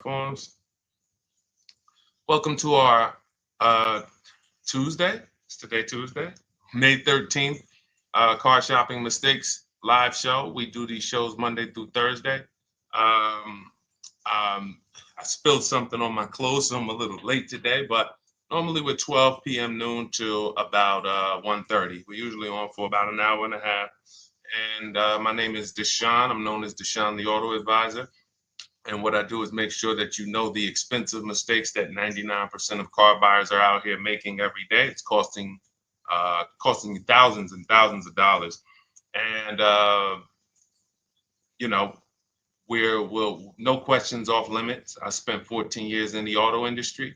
Forms. Welcome to our Tuesday. It's today Tuesday, May 13th. Car shopping mistakes live show. We do these shows Monday through Thursday. Um, I spilled something on my clothes, so I'm a little late today, but normally we're 12 p.m. noon till about 1:30. We're usually on for about an hour and a half. And my name is Deshone. I'm known as Deshone the Auto Advisor. And what I do is make sure that you know the expensive mistakes that 99% of car buyers are out here making every day. It's costing you thousands and thousands of dollars. And you know, we'll no questions off limits. I spent 14 years in the auto industry.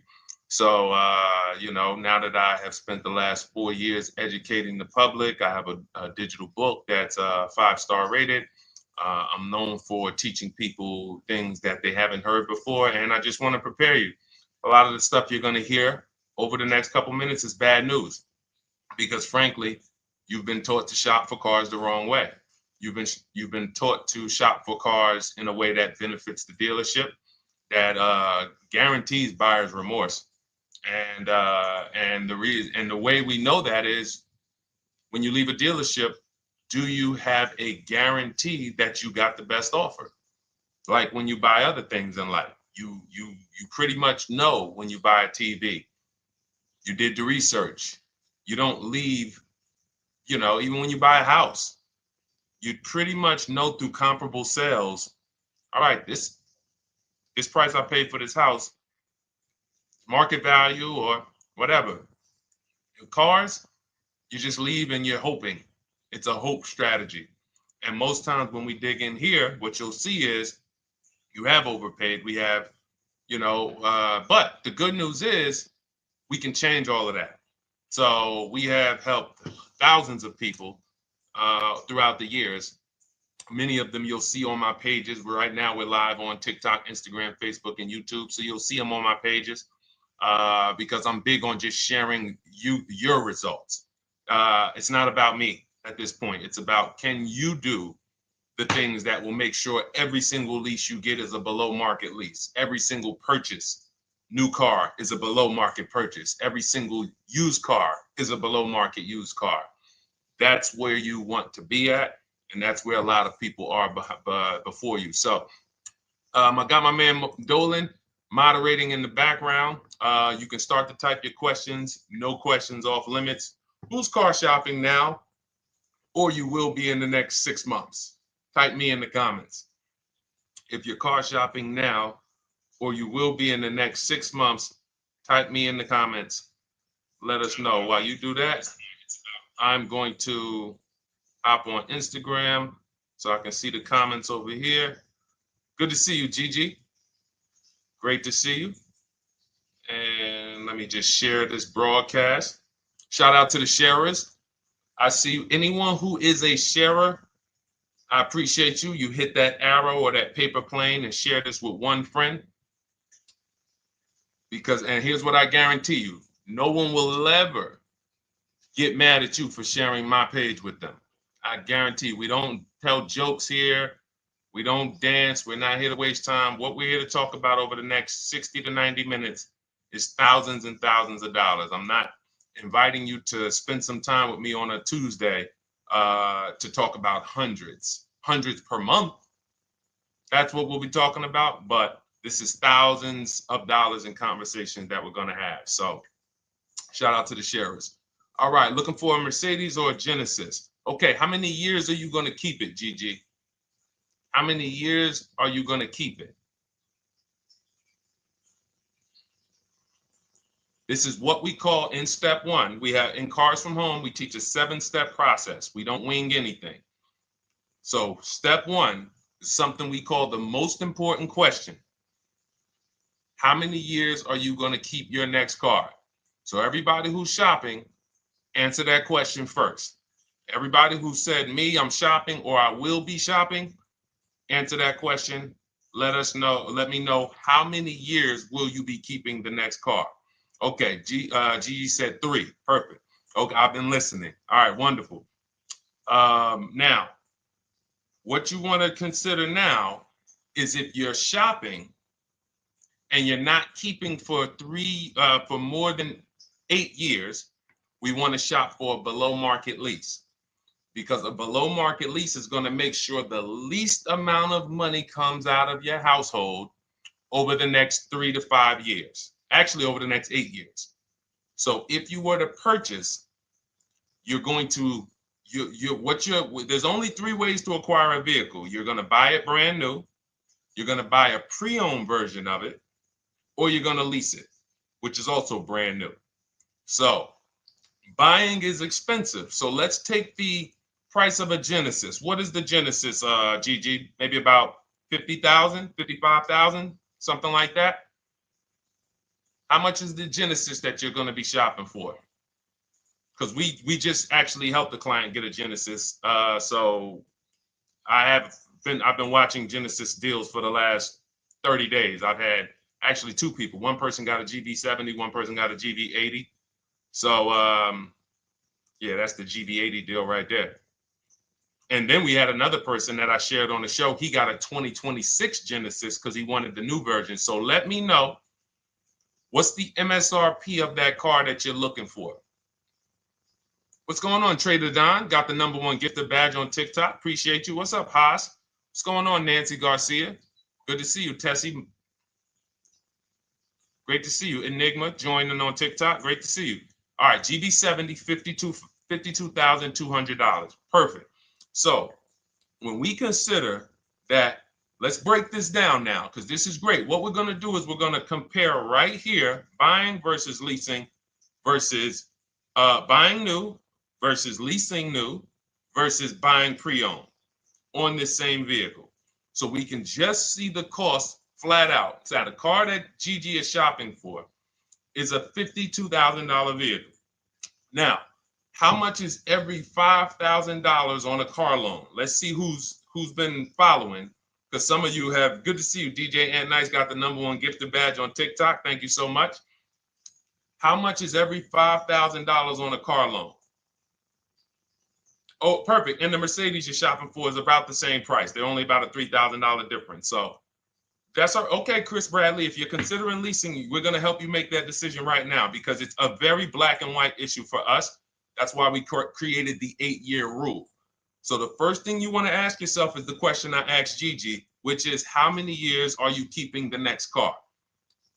So now that I have spent the last 4 years educating the public, I have a digital book that's 5-star rated. I'm known for teaching people things that they haven't heard before, and I just want to prepare you. A lot of the stuff you're going to hear over the next couple minutes is bad news because, frankly, you've been taught to shop for cars the wrong way. You've been taught to shop for cars in a way that benefits the dealership, that guarantees buyer's remorse, and the way we know that is when you leave a dealership. Do you have a guarantee that you got the best offer? Like when you buy other things in life, you pretty much know when you buy a TV. You did the research. You don't leave, even when you buy a house, you pretty much know through comparable sales, all right, this price I paid for this house, market value or whatever. Cars, you just leave and you're hoping. It's a hope strategy. And most times when we dig in here, what you'll see is you have overpaid. We have, but the good news is we can change all of that. So we have helped thousands of people throughout the years. Many of them you'll see on my pages. Right now we're live on TikTok, Instagram, Facebook, and YouTube. So you'll see them on my pages because I'm big on just sharing your results. It's not about me at this point. It's about, can you do the things that will make sure every single lease you get is a below market lease. Every single purchase, new car, is a below market purchase. Every single used car is a below market used car. That's where you want to be at, and that's where a lot of people are before you. So I got my man Dolan moderating in the background. You can start to type your questions. No questions off limits. Who's car shopping now, or you will be in the next 6 months? Type me in the comments. If you're car shopping now, or you will be in the next 6 months, type me in the comments. Let us know. While you do that, I'm going to hop on Instagram so I can see the comments over here. Good to see you, Gigi. Great to see you. And let me just share this broadcast. Shout out to the sharers. I see anyone who is a sharer. I appreciate you. You hit that arrow or that paper plane and share this with one friend. And here's what I guarantee you. No one will ever get mad at you for sharing my page with them. I guarantee you, we don't tell jokes here. We don't dance. We're not here to waste time. What we're here to talk about over the next 60 to 90 minutes is thousands and thousands of dollars. I'm not inviting you to spend some time with me on a Tuesday to talk about hundreds per month. That's what we'll be talking about. But this is thousands of dollars in conversations that we're going to have. So shout out to the sharers. All right, looking for a Mercedes or a Genesis. Okay, how many years are you going to keep it, Gigi? How many years are you going to keep it? This is what we call in step one. We have in Cars from Home, we teach a 7-step process. We don't wing anything. So step one is something we call the most important question. How many years are you going to keep your next car? So everybody who's shopping, answer that question first. Everybody who said me, I'm shopping, or I will be shopping, answer that question. Let me know how many years will you be keeping the next car? Okay, Gigi said 3. Perfect. Okay, I've been listening. All right, wonderful. Now, what you want to consider now is if you're shopping, and you're not keeping for more than 8 years, we want to shop for a below market lease, because a below market lease is going to make sure the least amount of money comes out of your household over the next 3 to 5 years, actually over the next 8 years. So if you were to purchase, you're going to, there's only 3 ways to acquire a vehicle. You're going to buy it brand new, you're going to buy a pre-owned version of it, or you're going to lease it, which is also brand new. So buying is expensive. So let's take the price of a Genesis. What is the Genesis, Gigi? Maybe about 50,000, 55,000, something like that. How much is the Genesis that you're going to be shopping for? Because we just actually helped the client get a Genesis. So I've been watching Genesis deals for the last 30 days. I've had actually 2 people. One person got a GB70, one person got a GB80. So yeah, that's the GB80 deal right there. And then we had another person that I shared on the show. He got a 2026 Genesis because he wanted the new version. So let me know, what's the MSRP of that car that you're looking for? What's going on, Trader Don? Got the #1 gifted badge on TikTok. Appreciate you. What's up, Haas? What's going on, Nancy Garcia? Good to see you, Tessie. Great to see you. Enigma joining on TikTok. Great to see you. All right, GB70, $52,200. Perfect. So when we consider that, let's break this down now, because this is great. What we're going to do is we're going to compare right here, buying versus leasing versus buying new versus leasing new versus buying pre-owned on this same vehicle. So we can just see the cost flat out. So the car that Gigi is shopping for is a $52,000 vehicle. Now, how much is every $5,000 on a car loan? Let's see who's been following, because some of you have. Good to see you, DJ Ant Nice got the #1 gifted badge on TikTok. Thank you so much. How much is every $5,000 on a car loan? Oh, perfect. And the Mercedes you're shopping for is about the same price. They're only about a $3,000 difference. So that's okay, Chris Bradley. If you're considering leasing, we're going to help you make that decision right now, because it's a very black and white issue for us. That's why we created the 8-year rule. So the first thing you want to ask yourself is the question I asked Gigi, which is, how many years are you keeping the next car?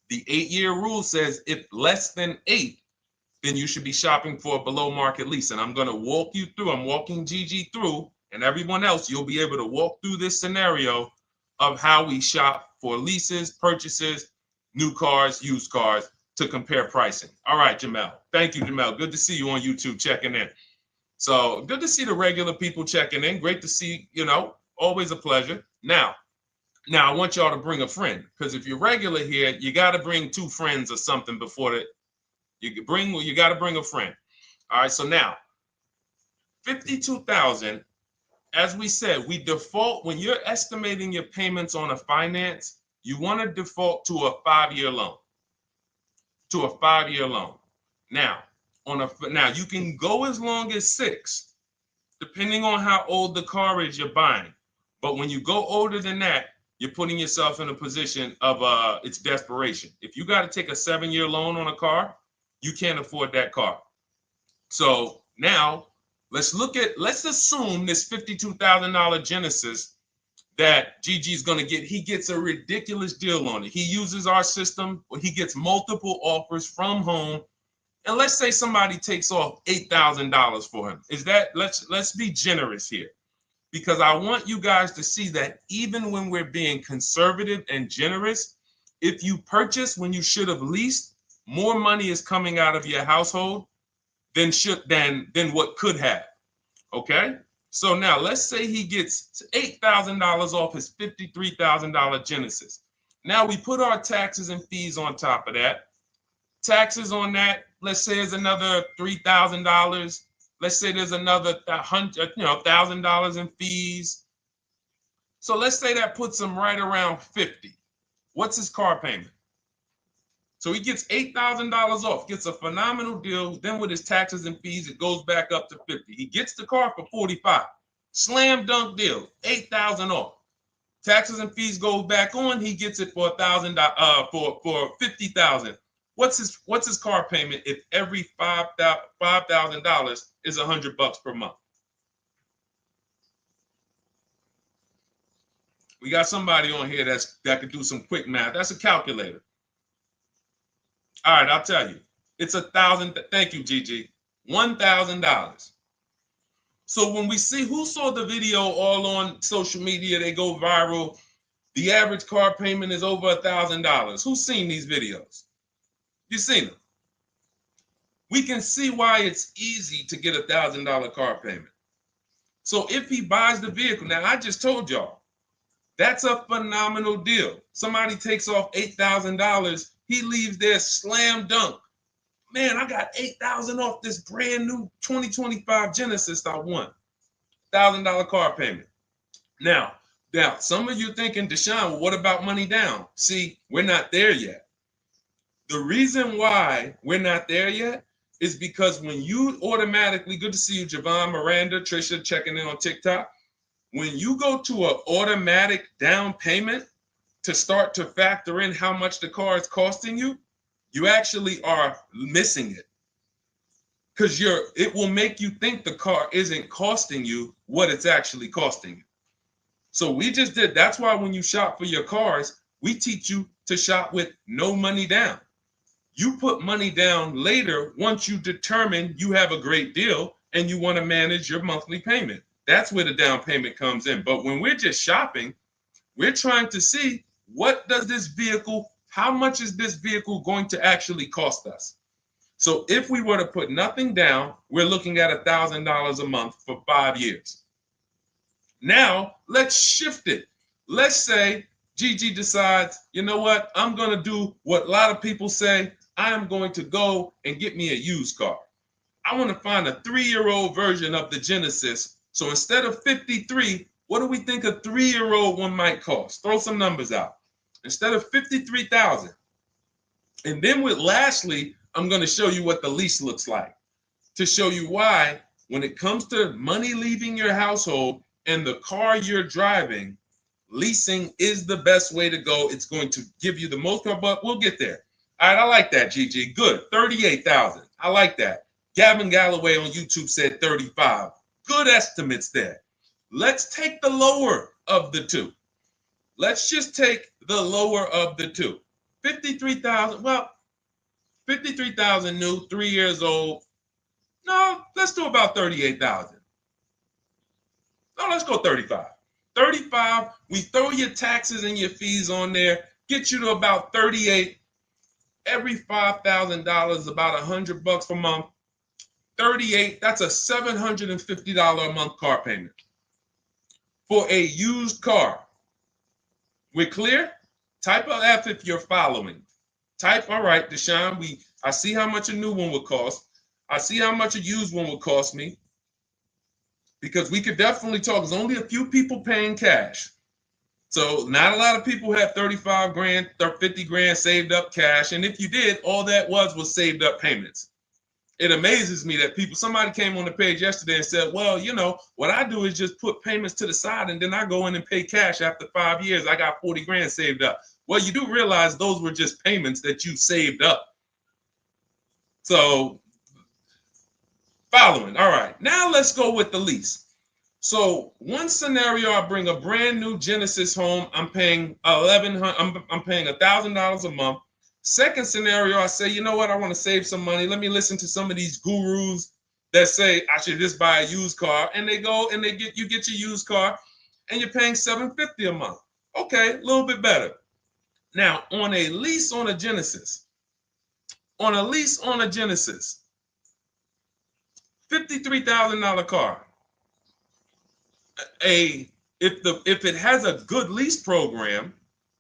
The 8-year rule says if less than 8, then you should be shopping for a below market lease. And I'm going to walk you through, I'm walking Gigi through, and everyone else, you'll be able to walk through this scenario of how we shop for leases, purchases, new cars, used cars, to compare pricing. All right, Jamel. Thank you, Jamel. Good to see you on YouTube checking in. So good to see the regular people checking in. Great to see, always a pleasure. Now I want y'all to bring a friend, because if you're regular here, you got to bring 2 friends or something before you got to bring a friend. All right, so now 52,000, as we said, we default when you're estimating your payments on a finance, you want to default to a 5-year loan. Now, you can go as long as 6, depending on how old the car is you're buying. But when you go older than that, you're putting yourself in a position of it's desperation. If you got to take a 7-year loan on a car, you can't afford that car. So now let's assume this $52,000 Genesis that Gigi's going to get. He gets a ridiculous deal on it. He uses our system, he gets multiple offers from home. And let's say somebody takes off $8,000 for him. Let's be generous here, because I want you guys to see that even when we're being conservative and generous, if you purchase when you should have leased, more money is coming out of your household than what could have. Okay? So now let's say he gets $8,000 off his $53,000 Genesis. Now we put our taxes and fees on top of that. Taxes on that, let's say, is another $3,000. Let's say there's another $1,000 in fees. So let's say that puts him right around 50. What's his car payment? So he gets $8,000 off, gets a phenomenal deal. Then with his taxes and fees, it goes back up to 50. He gets the car for 45. Slam dunk deal, $8,000 off. Taxes and fees go back on. He gets it for $1,000. For $50,000. What's his car payment if every $5,000 is $100 per month? We got somebody on here that could do some quick math. That's a calculator. All right, I'll tell you. It's $1,000. Thank you, Gigi. $1,000. So when we see who saw the video all on social media, they go viral. The average car payment is over $1,000. Who's seen these videos? You've seen them. We can see why it's easy to get $1,000 car payment. So if he buys the vehicle, now I just told y'all, that's a phenomenal deal. Somebody takes off $8,000. He leaves there slam dunk. Man, I got $8,000 off this brand new 2025 Genesis I won. $1,000 car payment. Now, some of you thinking, Deshone, well, what about money down? See, we're not there yet. The reason why we're not there yet is because when you automatically, good to see you, Javon, Miranda, Trisha, checking in on TikTok. When you go to an automatic down payment to start to factor in how much the car is costing you, you actually are missing it. Because it will make you think the car isn't costing you what it's actually costing you. So we just did. That's why when you shop for your cars, we teach you to shop with no money down. You put money down later once you determine you have a great deal and you want to manage your monthly payment. That's where the down payment comes in. But when we're just shopping, we're trying to see how much is this vehicle going to actually cost us? So if we were to put nothing down, we're looking at $1,000 a month for 5 years. Now, let's shift it. Let's say Gigi decides, you know what? I'm going to do what a lot of people say. I am going to go and get me a used car. I want to find a 3-year-old version of the Genesis. So instead of $53,000, what do we think a 3-year-old one might cost? Throw some numbers out. Instead of $53,000. And then lastly, I'm going to show you what the lease looks like to show you why when it comes to money leaving your household and the car you're driving, leasing is the best way to go. It's going to give you the most, but we'll get there. All right, I like that, Gigi. Good. 38,000. I like that. Gavin Galloway on YouTube said 35. Good estimates there. Let's take the lower of the two. Let's just take the lower of the two. 53,000. Well, 53,000 new, 3 years old. No, let's do about 38,000. No, let's go 35. 35, we throw your taxes and your fees on there, get you to about 38. Every $5,000, about $100 per month. 38, that's a $750 a month car payment for a used car. We're clear? Type of F if you're following. Type, all right, Deshone, I see how much a new one would cost. I see how much a used one would cost me. Because we could definitely talk. There's only a few people paying cash. So not a lot of people have 35 grand, 50 grand saved up cash. And if you did, all that was saved up payments. It amazes me that somebody came on the page yesterday and said, well, you know, what I do is just put payments to the side and then I go in and pay cash after 5 years. I got 40 grand saved up. Well, you do realize those were just payments that you saved up. So following. All right, now let's go with the lease. So one scenario, I bring a brand new Genesis home. I'm paying $1,000 a month. Second scenario, I say, you know what? I want to save some money. Let me listen to some of these gurus that say I should just buy a used car, and they go and you get your used car, and you're paying $750 a month. Okay, a little bit better. Now on a lease on a Genesis, $53,000 car. If it has a good lease program,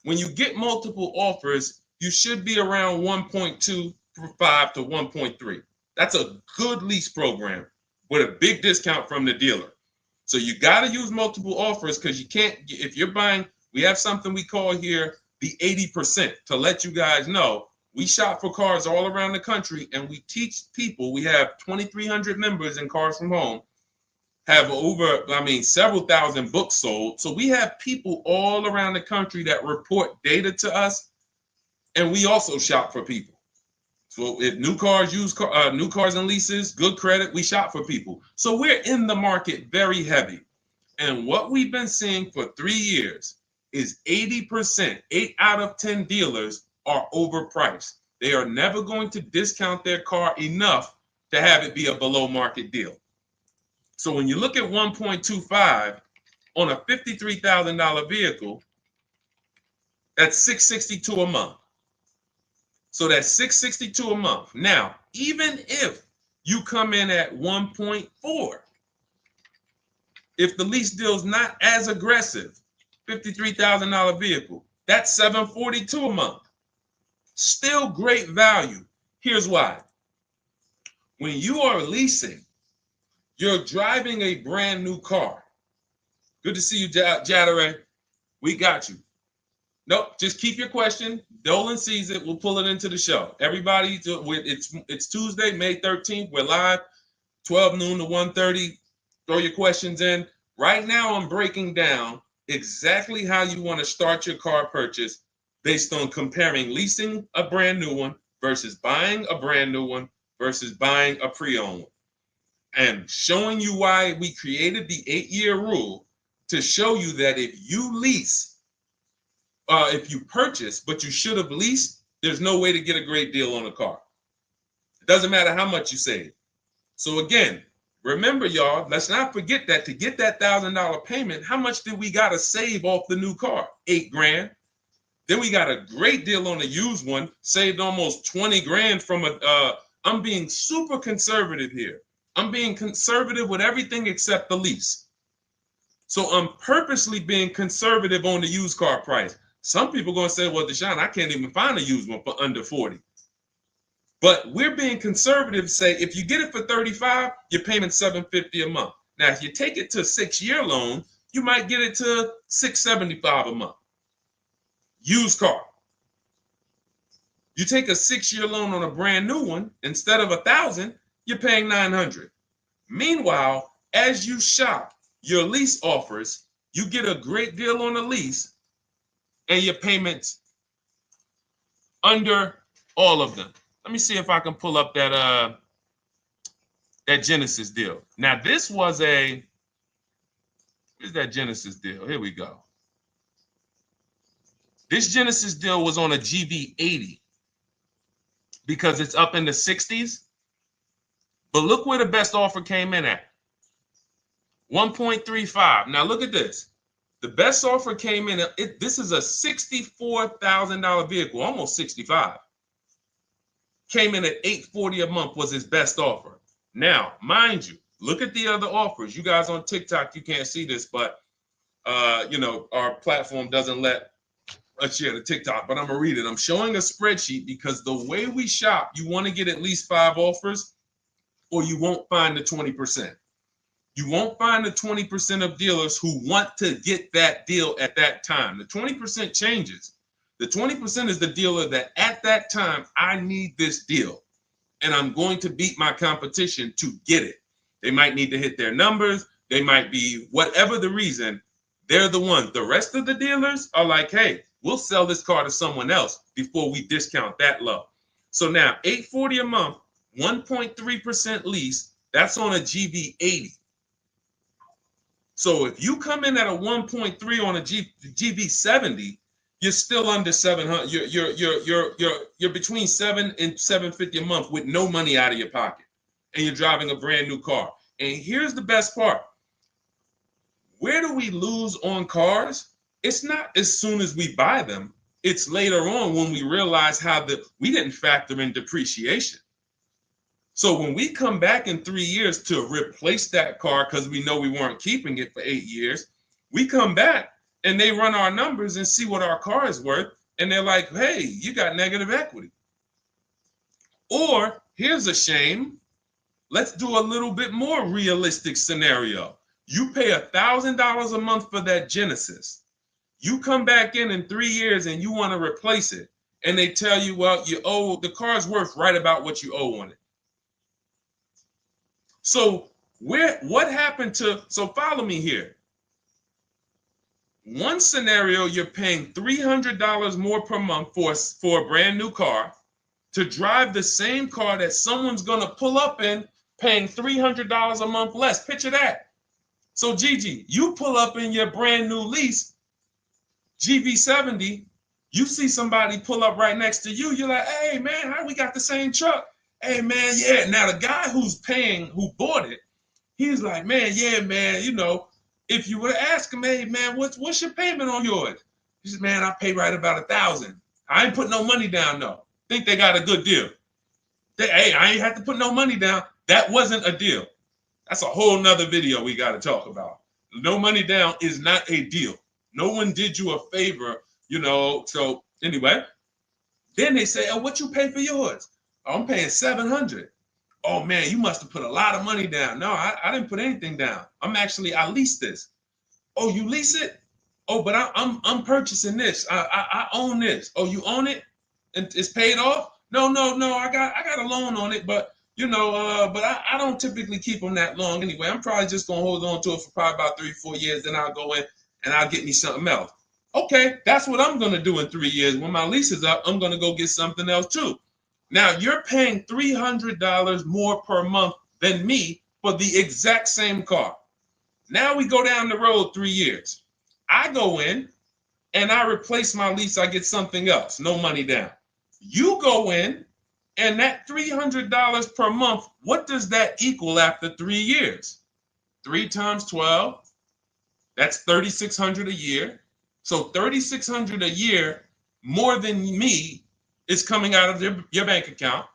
when you get multiple offers, you should be around 1.25 to 1.3. That's a good lease program with a big discount from the dealer. So you got to use multiple offers because you can't, if you're buying, we have something we call here the 80% to let you guys know. We shop for cars all around the country and we teach people, we have 2,300 members in Cars from Home, have several thousand books sold. So we have people all around the country that report data to us, and we also shop for people. So if new cars, new cars and leases, good credit, we shop for people. So we're in the market very heavy. And what we've been seeing for 3 years is 80%, 8 out of 10 dealers are overpriced. They are never going to discount their car enough to have it be a below market deal. So when you look at 1.25 on a $53,000 vehicle, that's $662 a month. So that's $662 a month. Now, even if you come in at 1.4, if the lease deal is not as aggressive, $53,000 vehicle, that's $742 a month. Still great value. Here's why. When you are leasing, you're driving a brand new car. Good to see you, Jadare. We got you. Nope, just keep your question. Dolan sees it. We'll pull it into the show. Everybody, it's Tuesday, May 13th. We're live, 12 noon to 1:30. Throw your questions in. Right now, I'm breaking down exactly how you want to start your car purchase based on comparing leasing a brand new one versus buying a brand new one versus buying a pre-owned one. And showing you why we created the 8-year rule to show you that if you lease, if you purchase, but you should have leased, there's no way to get a great deal on a car. It doesn't matter how much you save. So again, remember, y'all, let's not forget that to get that $1,000 payment, how much did we got to save off the new car? $8,000. Then we got a great deal on a used one, saved almost 20 grand from I'm being super conservative here. I'm being conservative with everything except the lease. So I'm purposely being conservative on the used car price. Some people are going to say, well, Deshone, I can't even find a used one for under 40. But we're being conservative, say if you get it for 35, you're paying $750 a month. Now, if you take it to a 6-year loan, you might get it to $675 a month. Used car. You take a 6-year loan on a brand new one, instead of $1,000, you're paying $900. Meanwhile, as you shop your lease offers, you get a great deal on the lease, and your payments under all of them. Let me see if I can pull up that Genesis deal. Now, this was where's that Genesis deal? Here we go. This Genesis deal was on a GV80 because it's up in the 60s. But look where the best offer came in at. 1.35. Now look at this. The best offer came in, this is a $64,000 vehicle, almost 65. Came in at $840 a month was his best offer. Now, mind you, look at the other offers. You guys on TikTok, you can't see this, but our platform doesn't let us share the TikTok, but I'm gonna read it. I'm showing a spreadsheet because the way we shop, you want to get at least 5 offers or you won't find the 20%. You won't find the 20% of dealers who want to get that deal at that time. The 20% changes. The 20% is the dealer that at that time, I need this deal and I'm going to beat my competition to get it. They might need to hit their numbers. They might be whatever the reason. They're the ones. The rest of the dealers are like, hey, we'll sell this car to someone else before we discount that low. So now $840 a month, 1.3% lease, that's on a GV80. So if you come in at a 1.3 on a GV70, you're still under 700. You're between 7 and 750 a month with no money out of your pocket, and you're driving a brand new car. And here's the best part: where do we lose on cars? It's not as soon as we buy them. It's later on when we realize we didn't factor in depreciation. So when we come back in 3 years to replace that car because we know we weren't keeping it for 8 years, we come back and they run our numbers and see what our car is worth. And they're like, hey, you got negative equity. Or here's a shame. Let's do a little bit more realistic scenario. You pay $1,000 a month for that Genesis. You come back in 3 years and you want to replace it. And they tell you, well, the car's worth right about what you owe on it. So What happened to, so follow me here. One scenario, you're paying $300 more per month for a brand new car to drive the same car that someone's going to pull up in, paying $300 a month less. Picture that. So Gigi, you pull up in your brand new lease, GV70, you see somebody pull up right next to you. You're like, hey man, how we got the same truck? Hey man, yeah. Now the guy who bought it, he's like, man, yeah, man, you know, if you were to ask him, hey man, what's your payment on yours? He says, man, I pay right about $1,000. I ain't put no money down though. Think they got a good deal. Hey, I ain't had to put no money down. That wasn't a deal. That's a whole nother video we got to talk about. No money down is not a deal. No one did you a favor, you know. So anyway, then they say, oh, what you pay for yours? Oh, I'm paying $700. Oh man, you must have put a lot of money down. No, I didn't put anything down. I leased this. Oh, you lease it? Oh, but I'm purchasing this. I own this. Oh, you own it? And it's paid off? No. I got a loan on it, but you know, but I don't typically keep them that long anyway. I'm probably just gonna hold on to it for probably about 3-4 years. Then I'll go in and I'll get me something else. Okay, that's what I'm gonna do in 3 years. When my lease is up, I'm gonna go get something else too. Now you're paying $300 more per month than me for the exact same car. Now we go down the road 3 years. I go in and I replace my lease. I get something else, no money down. You go in and that $300 per month, what does that equal after 3 years? 3 times 12, that's $3,600 a year. So $3,600 a year more than me is coming out of your bank account.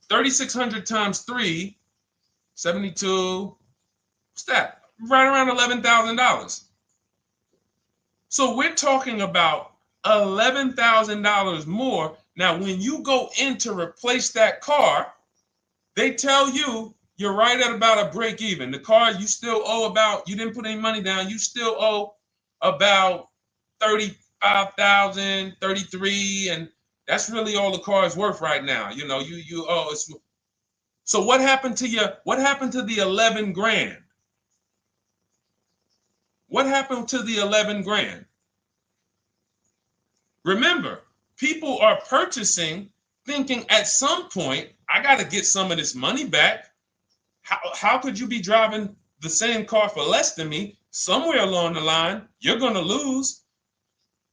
3,600 times 3, 72, what's that? Right around $11,000. So we're talking about $11,000 more. Now, when you go in to replace that car, they tell you you're right at about a break even. The car you still owe about, you didn't put any money down, you still owe about 35,000, 33, and that's really all the car is worth right now. You know, you owe. So what happened to you? What happened to the 11 grand? What happened to the 11 grand? Remember, people are purchasing thinking at some point, I got to get some of this money back. How could you be driving the same car for less than me? Somewhere along the line, you're going to lose.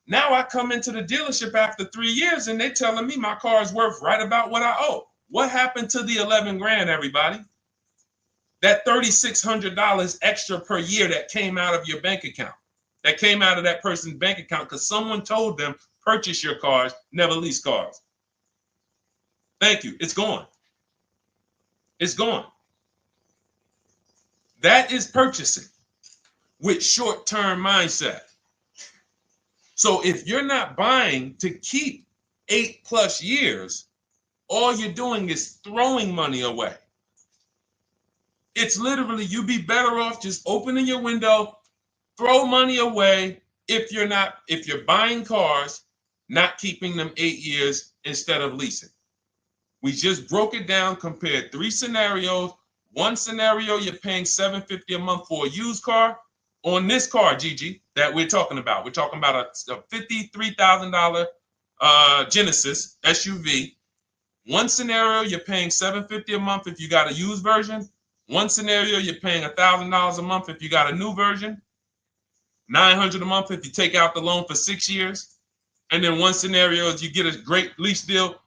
Now I come into the dealership after 3 years and they're telling me my car is worth right about what I owe. What happened to the 11 grand, everybody? That $3,600 extra per year that came out of your bank account, that came out of that person's bank account because someone told them, purchase your cars, never lease cars. Thank you. It's gone. It's gone. That is purchasing with short-term mindset. So if you're not buying to keep 8+ years, all you're doing is throwing money away. It's literally, you'd be better off just opening your window, throw money away if you're buying cars, not keeping them 8 years instead of leasing. We just broke it down, compared 3 scenarios. One scenario, you're paying $750 a month for a used car. On this car, Gigi, that we're talking about a $53,000 Genesis SUV. One scenario, you're paying $750 a month if you got a used version. One scenario, you're paying $1,000 a month if you got a new version. $900 a month if you take out the loan for 6 years. And then one scenario is you get a great lease deal.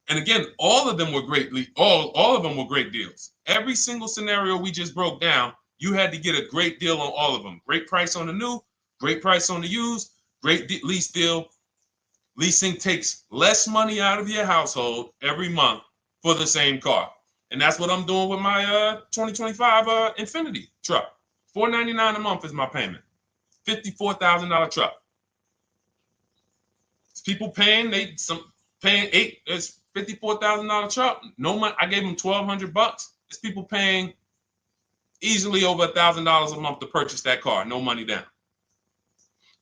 And again, all of them were great. All of them were great deals. Every single scenario we just broke down, you had to get a great deal on all of them. Great price on the new, great price on the used, great lease deal. Leasing takes less money out of your household every month for the same car. And that's what I'm doing with my 2025 Infiniti truck. $499 a month is my payment. $54,000 truck. It's people paying, it's $54,000 truck. No money. I gave them $1,200. It's people paying easily over $1,000 a month to purchase that car. No money down.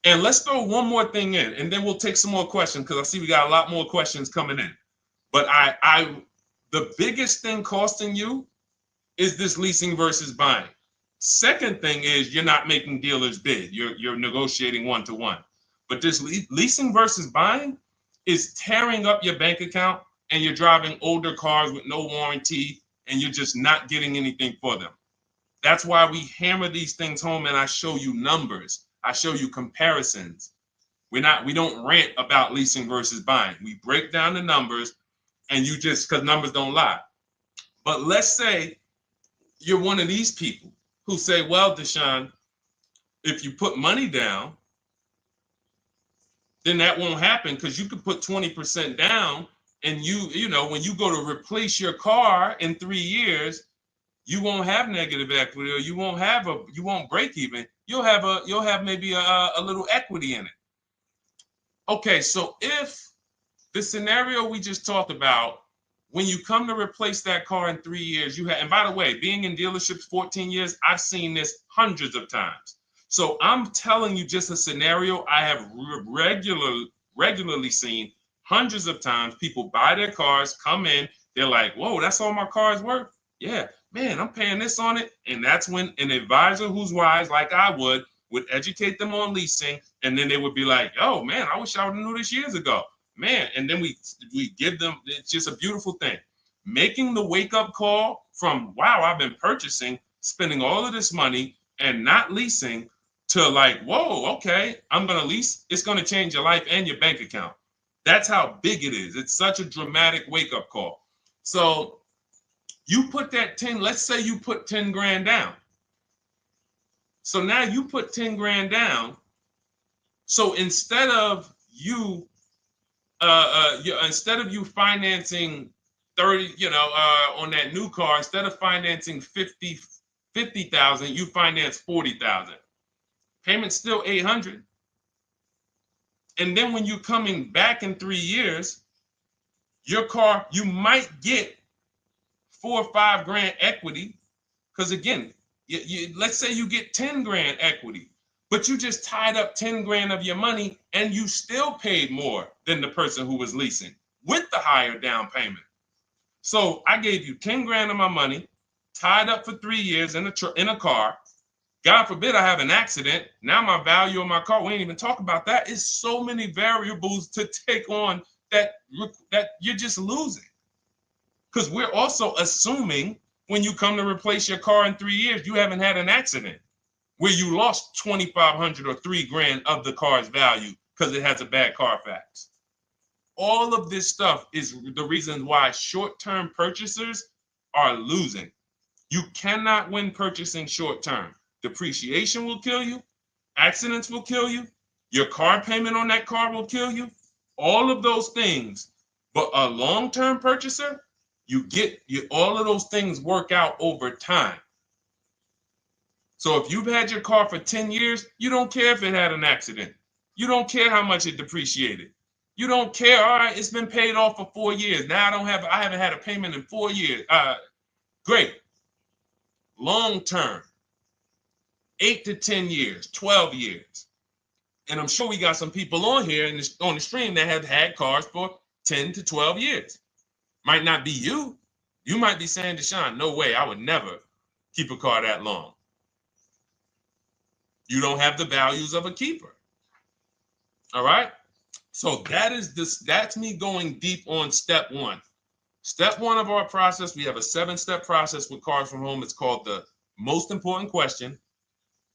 And let's throw one more thing in, and then we'll take some more questions because I see we got a lot more questions coming in. But the biggest thing costing you is this leasing versus buying? Second thing is you're not making dealers bid. You're negotiating one-to-one. But this leasing versus buying is tearing up your bank account, and you're driving older cars with no warranty, and you're just not getting anything for them. That's why we hammer these things home, and I show you numbers. I show you comparisons. We don't rant about leasing versus buying. We break down the numbers, and you just, because numbers don't lie. But let's say you're one of these people who say, well, Deshone, if you put money down, then that won't happen, because you could put 20% down, and you know, when you go to replace your car in 3 years, you won't have negative equity, or you won't break even. You'll have maybe a little equity in it. Okay, so if the scenario we just talked about, when you come to replace that car in 3 years, and by the way, being in dealerships 14 years, I've seen this hundreds of times. So I'm telling you just a scenario I have regularly seen hundreds of times. People buy their cars, come in, they're like, whoa, that's all my car's worth? Yeah, man, I'm paying this on it. And that's when an advisor who's wise, like I would educate them on leasing. And then they would be like, oh, man, I wish I would have knew this years ago. Man, and then we give them, it's just a beautiful thing. Making the wake-up call from, wow, I've been purchasing, spending all of this money and not leasing, to like, whoa, okay, I'm going to lease. It's going to change your life and your bank account. That's how big it is. It's such a dramatic wake-up call. So you put that 10, let's say you put 10 grand down. So now you put 10 grand down. So instead of you financing 30, on that new car, instead of financing 50,000, you finance 40,000. Payment's still 800. And then when you're coming back in 3 years, your car, you might get 4 or 5 grand equity. Because again, let's say you get 10 grand equity, but you just tied up 10 grand of your money, and you still paid more than the person who was leasing with the higher down payment. So I gave you 10 grand of my money, tied up for 3 years in a car. God forbid I have an accident. Now my value of my car, we ain't even talk about that. It's so many variables to take on that you're just losing. Because we're also assuming when you come to replace your car in 3 years, you haven't had an accident where you lost 2,500 or 3 grand of the car's value because it has a bad Carfax. All of this stuff is the reason why short-term purchasers are losing. You cannot win purchasing short-term. Depreciation will kill you. Accidents will kill you. Your car payment on that car will kill you. All of those things. But a long-term purchaser, all of those things work out over time. So if you've had your car for 10 years, you don't care if it had an accident. You don't care how much it depreciated. You don't care. All right, it's been paid off for 4 years. Now I haven't had a payment in 4 years. Great. Long-term. 8 to 10 years, 12 years. And I'm sure we got some people on here on the stream that have had cars for 10 to 12 years. Might not be you. You might be saying, Deshone, no way, I would never keep a car that long. You don't have the values of a keeper. All right? So that's me going deep on step one. Step one of our process, we have a 7-step process with Cars from Home. It's called the most important question.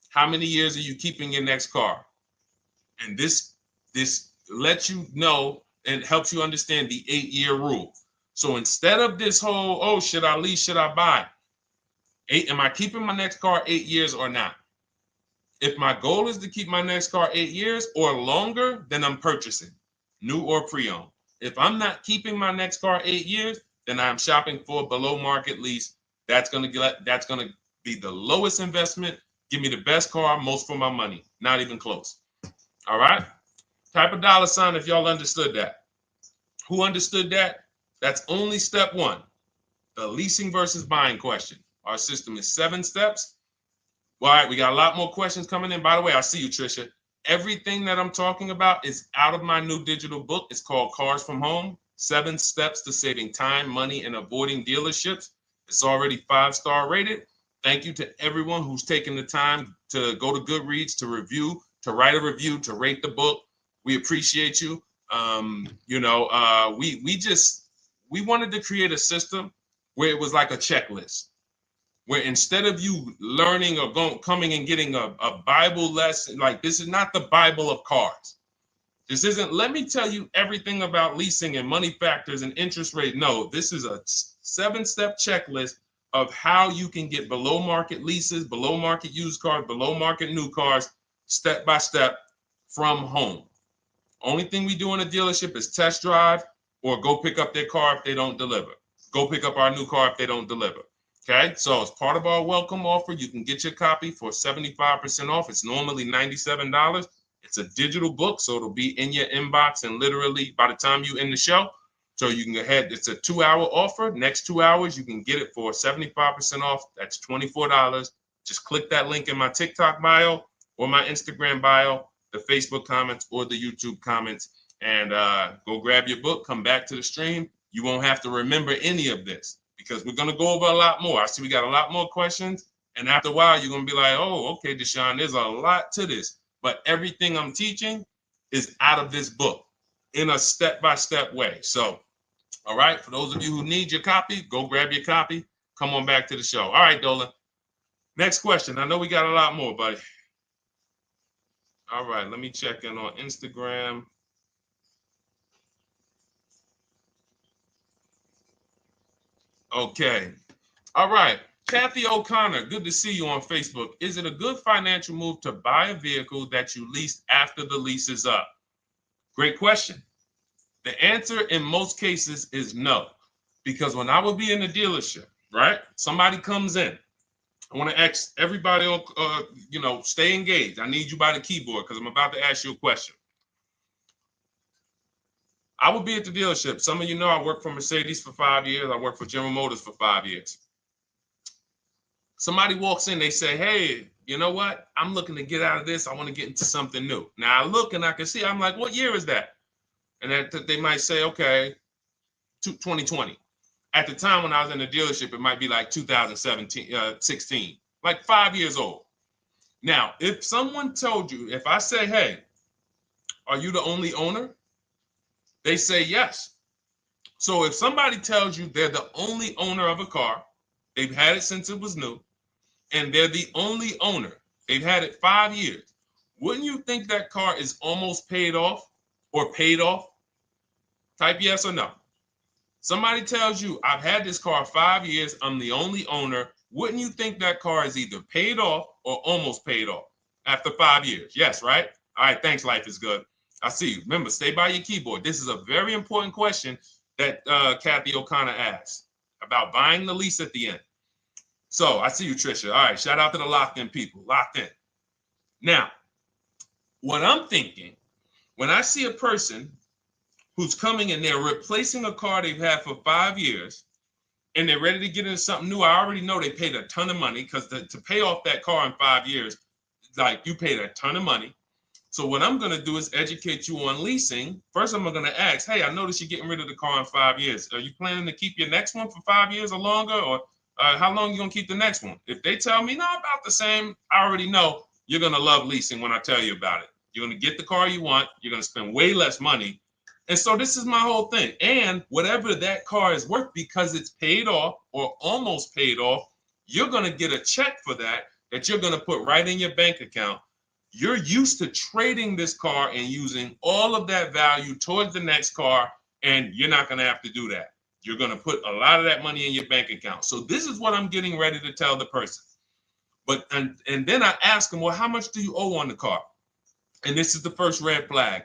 How many years are you keeping your next car? And this lets you know and helps you understand the 8-year rule. So instead of this whole, oh, should I lease, should I buy? Am I keeping my next car 8 years or not? If my goal is to keep my next car 8 years or longer, then I'm purchasing, new or pre-owned. If I'm not keeping my next car 8 years, then I'm shopping for a below market lease. That's gonna be the lowest investment. Give me the best car, most for my money. Not even close. All right? Type a dollar sign if y'all understood that. Who understood that? That's only step one. The leasing versus buying question. Our system is 7 steps. All right, we got a lot more questions coming in. By the way, I see you, Trisha. Everything that I'm talking about is out of my new digital book. It's called Cars from Home, 7 Steps to Saving Time, Money, and Avoiding Dealerships. It's already 5-star rated. Thank you to everyone who's taken the time to go to Goodreads to review, to write a review, to rate the book. We appreciate you. We wanted to create a system where it was like a checklist, where instead of you learning or coming and getting a Bible lesson, like this is not the Bible of cars. This isn't, let me tell you everything about leasing and money factors and interest rate. No, this is a 7-step checklist of how you can get below market leases, below market used cars, below market new cars, step by step from home. Only thing we do in a dealership is test drive or go pick up their car if they don't deliver. Go pick up our new car if they don't deliver. Okay, so as part of our welcome offer, you can get your copy for 75% off. It's normally $97. It's a digital book, so it'll be in your inbox and literally by the time you end the show. So you can go ahead. It's a 2-hour offer. Next 2 hours, you can get it for 75% off. That's $24. Just click that link in my TikTok bio or my Instagram bio, the Facebook comments or the YouTube comments, and go grab your book. Come back to the stream. You won't have to remember any of this because we're going to go over a lot more. I see we got a lot more questions. And after a while, you're going to be like, oh, okay, Deshone, there's a lot to this. But everything I'm teaching is out of this book in a step-by-step way. So, all right, for those of you who need your copy, go grab your copy. Come on back to the show. All right, Dolan. Next question. I know we got a lot more, buddy. All right, let me check in on Instagram. Okay. All right. Kathy O'Connor, good to see you on Facebook. Is it a good financial move to buy a vehicle that you leased after the lease is up? Great question. The answer in most cases is no, because when I would be in the dealership, right? Somebody comes in. I want to ask everybody, stay engaged. I need you by the keyboard because I'm about to ask you a question. I would be at the dealership. Some of you know I worked for Mercedes for 5 years. I worked for General Motors for 5 years. Somebody walks in, they say, hey, you know what? I'm looking to get out of this. I want to get into something new. Now I look and I can see, I'm like, what year is that? And that they might say, okay, 2020. At the time when I was in the dealership, it might be like 16, like 5 years old. Now, if someone told you, if I say, hey, are you the only owner? They say yes. So if somebody tells you they're the only owner of a car, they've had it since it was new, and they're the only owner, they've had it 5 years, wouldn't you think that car is almost paid off or paid off? Type yes or no. Somebody tells you, I've had this car 5 years, I'm the only owner. Wouldn't you think that car is either paid off or almost paid off after 5 years? Yes, right? All right, thanks, Life is Good. I see you. Remember, stay by your keyboard. This is a very important question that Kathy O'Connor asked about buying the lease at the end. So I see you, Trisha. All right, shout out to the locked in people. Locked in. Now, what I'm thinking, when I see a person who's coming in, they're replacing a car they've had for 5 years, and they're ready to get into something new. I already know they paid a ton of money because to pay off that car in 5 years, like you paid a ton of money. So what I'm going to do is educate you on leasing. First, I'm going to ask, hey, I noticed you're getting rid of the car in 5 years. Are you planning to keep your next one for 5 years or longer? Or how long are you going to keep the next one? If they tell me, no, about the same, I already know you're going to love leasing when I tell you about it. You're going to get the car you want. You're going to spend way less money. And so this is my whole thing. And whatever that car is worth, because it's paid off or almost paid off, you're going to get a check for that you're going to put right in your bank account. You're used to trading this car and using all of that value towards the next car, and you're not going to have to do that. You're going to put a lot of that money in your bank account. So this is what I'm getting ready to tell the person. But and then I ask them, well, how much do you owe on the car? And this is the first red flag.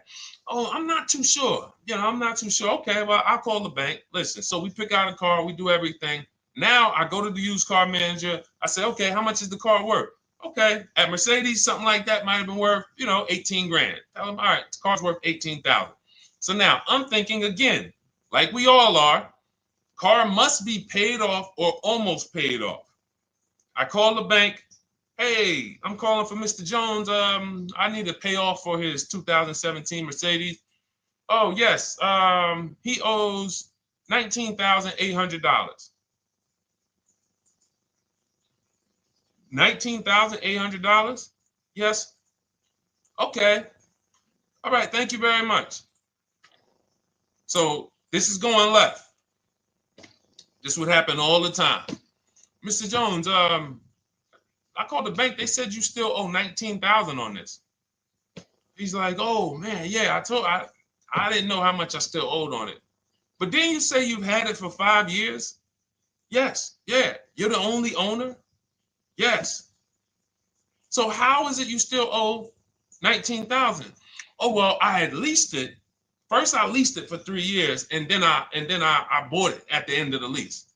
Oh, I'm not too sure. I'm not too sure. Okay, well, I'll call the bank. Listen, so we pick out a car, we do everything. Now I go to the used car manager. I say, okay, how much is the car worth? Okay, at Mercedes, something like that might have been worth, 18 grand. Tell them, all right, the car's worth 18,000. So now I'm thinking again, like we all are, car must be paid off or almost paid off. I call the bank. Hey, I'm calling for Mr. Jones. I need to pay off for his 2017 Mercedes. Oh, yes. He owes $19,800. $19,800? Yes. Okay. All right. Thank you very much. So this is going left. This would happen all the time. Mr. Jones, I called the bank. They said you still owe 19,000 on this. He's like, oh man, yeah, I didn't know how much I still owed on it. But didn't you say you've had it for 5 years? Yes. Yeah. You're the only owner? Yes. So how is it you still owe 19,000? Oh, well, I had leased it. First I leased it for 3 years and then I bought it at the end of the lease.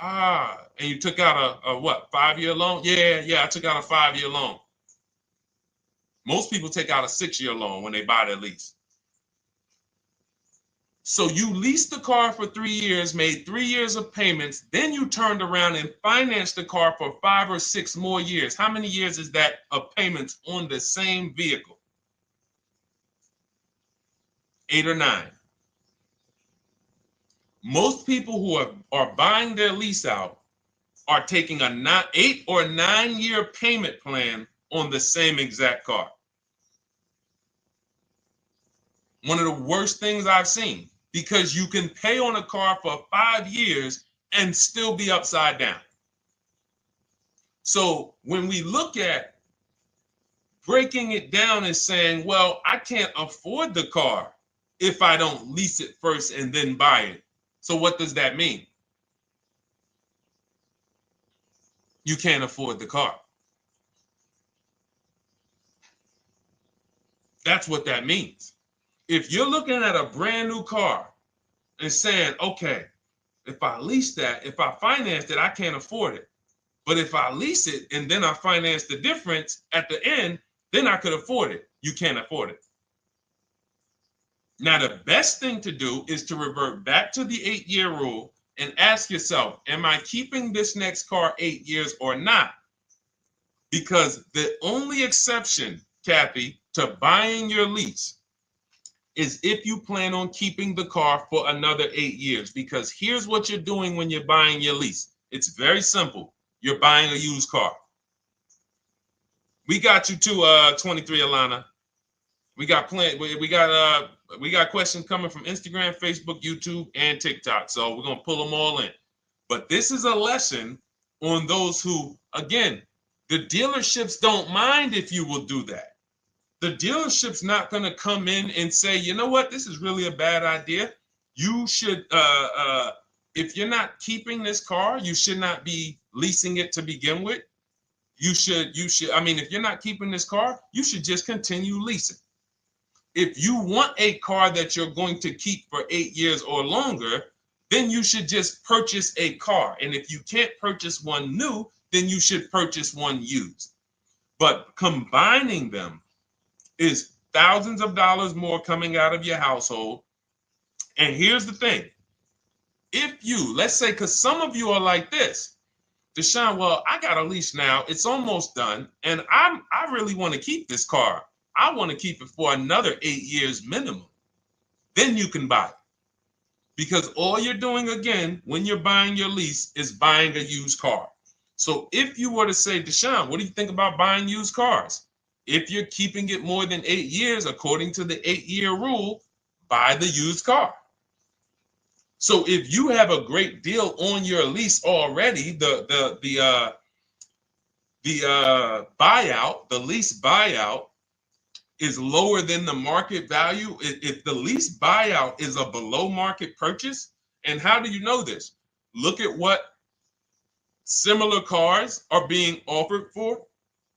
Ah, and you took out a what, 5-year loan? Yeah, I took out a 5-year loan. Most people take out a 6-year loan when they buy their lease. So you leased the car for 3 years, made 3 years of payments, then you turned around and financed the car for 5 or 6 more years. How many years is that of payments on the same vehicle? 8 or 9. Most people who are buying their lease out are taking a 8 or 9 year payment plan on the same exact car. One of the worst things I've seen, because you can pay on a car for 5 years and still be upside down. So when we look at breaking it down and saying, well, I can't afford the car if I don't lease it first and then buy it. So what does that mean? You can't afford the car. That's what that means. If you're looking at a brand new car and saying, okay, if I lease that, if I finance it, I can't afford it. But if I lease it and then I finance the difference at the end, then I could afford it. You can't afford it. Now, the best thing to do is to revert back to the 8-year rule and ask yourself, am I keeping this next car 8 years or not? Because the only exception, Kathy, to buying your lease is if you plan on keeping the car for another 8 years. Because here's what you're doing when you're buying your lease. It's very simple. You're buying a used car. We got you to 23, Alana. We got questions coming from Instagram, Facebook, YouTube, and TikTok. So we're gonna pull them all in. But this is a lesson on those who, again, the dealerships don't mind if you will do that. The dealership's not gonna come in and say, you know what, this is really a bad idea. You should, if you're not keeping this car, you should not be leasing it to begin with. You should, I mean, if you're not keeping this car, you should just continue leasing. If you want a car that you're going to keep for 8 years or longer, then you should just purchase a car. And if you can't purchase one new, then you should purchase one used. But combining them is thousands of dollars more coming out of your household. And here's the thing. If you, let's say, because some of you are like this, Deshone, well, I got a lease now. It's almost done. And I really want to keep this car. I want to keep it for another 8 years minimum. Then you can buy it. Because all you're doing, again, when you're buying your lease is buying a used car. So if you were to say, Deshone, what do you think about buying used cars? If you're keeping it more than 8 years, according to the 8-year rule, buy the used car. So if you have a great deal on your lease already, the buyout, the lease buyout is lower than the market value. If the lease buyout is a below market purchase, and how do you know this? Look at what similar cars are being offered for.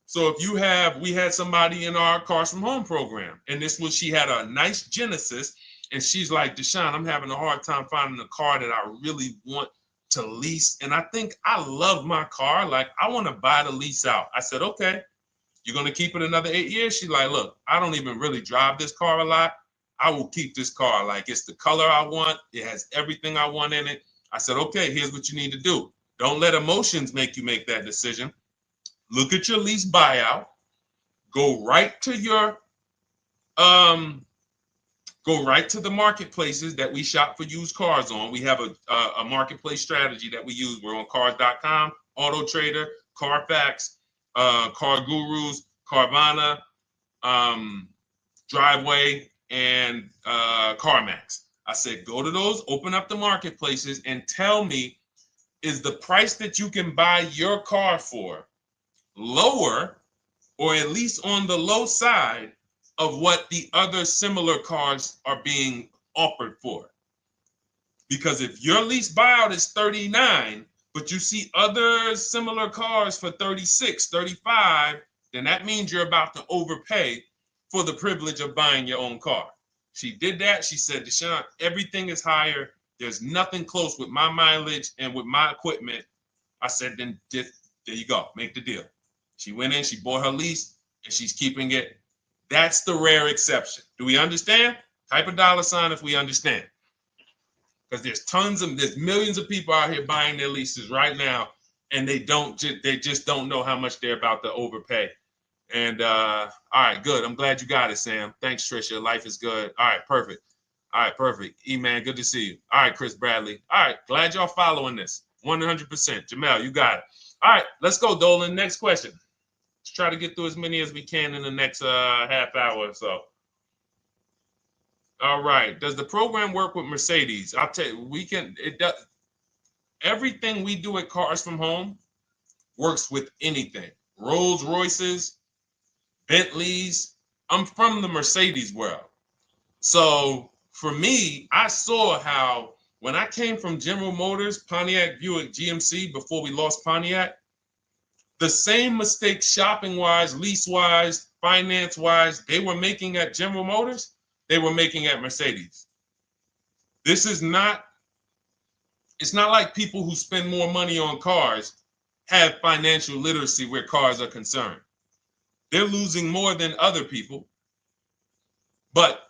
So if you have, we had somebody in our Cars from Home program, and she had a nice Genesis, and she's like, Deshone, I'm having a hard time finding a car that I really want to lease. And I think I love my car. Like, I want to buy the lease out. I said, okay, you're going to keep it another 8 years? She's like, look, I don't even really drive this car a lot. I will keep this car. Like, it's the color I want. It has everything I want in it. I said, okay, here's what you need to do. Don't let emotions make you make that decision. Look at your lease buyout. Go right to your go right to the marketplaces that we shop for used cars on. We have a marketplace strategy that we use. We're on cars.com, Auto Trader, Carfax, Car Gurus, Carvana, Driveway, and CarMax. I said, go to those, open up the marketplaces, and tell me, is the price that you can buy your car for lower, or at least on the low side of what the other similar cars are being offered for? Because if your lease buyout is 39, but you see other similar cars for 36, 35, then that means you're about to overpay for the privilege of buying your own car. She did that. She said, Deshone, everything is higher. There's nothing close with my mileage and with my equipment. I said, then there you go. Make the deal. She went in, she bought her lease, and she's keeping it. That's the rare exception. Do we understand? Type a $sign if we understand. Because there's millions of people out here buying their leases right now, and they just don't know how much they're about to overpay. And all right, good. I'm glad you got it, Sam. Thanks, Trisha. Life is good. All right, perfect. All right, perfect. E-Man, good to see you. All right, Chris Bradley. All right, glad y'all following this. 100%. Jamel, you got it. All right, let's go, Dolan. Next question. Let's try to get through as many as we can in the next half hour or so. All right. Does the program work with Mercedes? I'll tell you, it does. Everything we do at Cars from Home works with anything. Rolls Royces, Bentleys. I'm from the Mercedes world. So for me, I saw how when I came from General Motors, Pontiac, Buick, GMC, before we lost Pontiac, the same mistakes shopping-wise, lease-wise, finance-wise, they were making at General Motors, they were making at Mercedes. It's not like people who spend more money on cars have financial literacy where cars are concerned. They're losing more than other people, but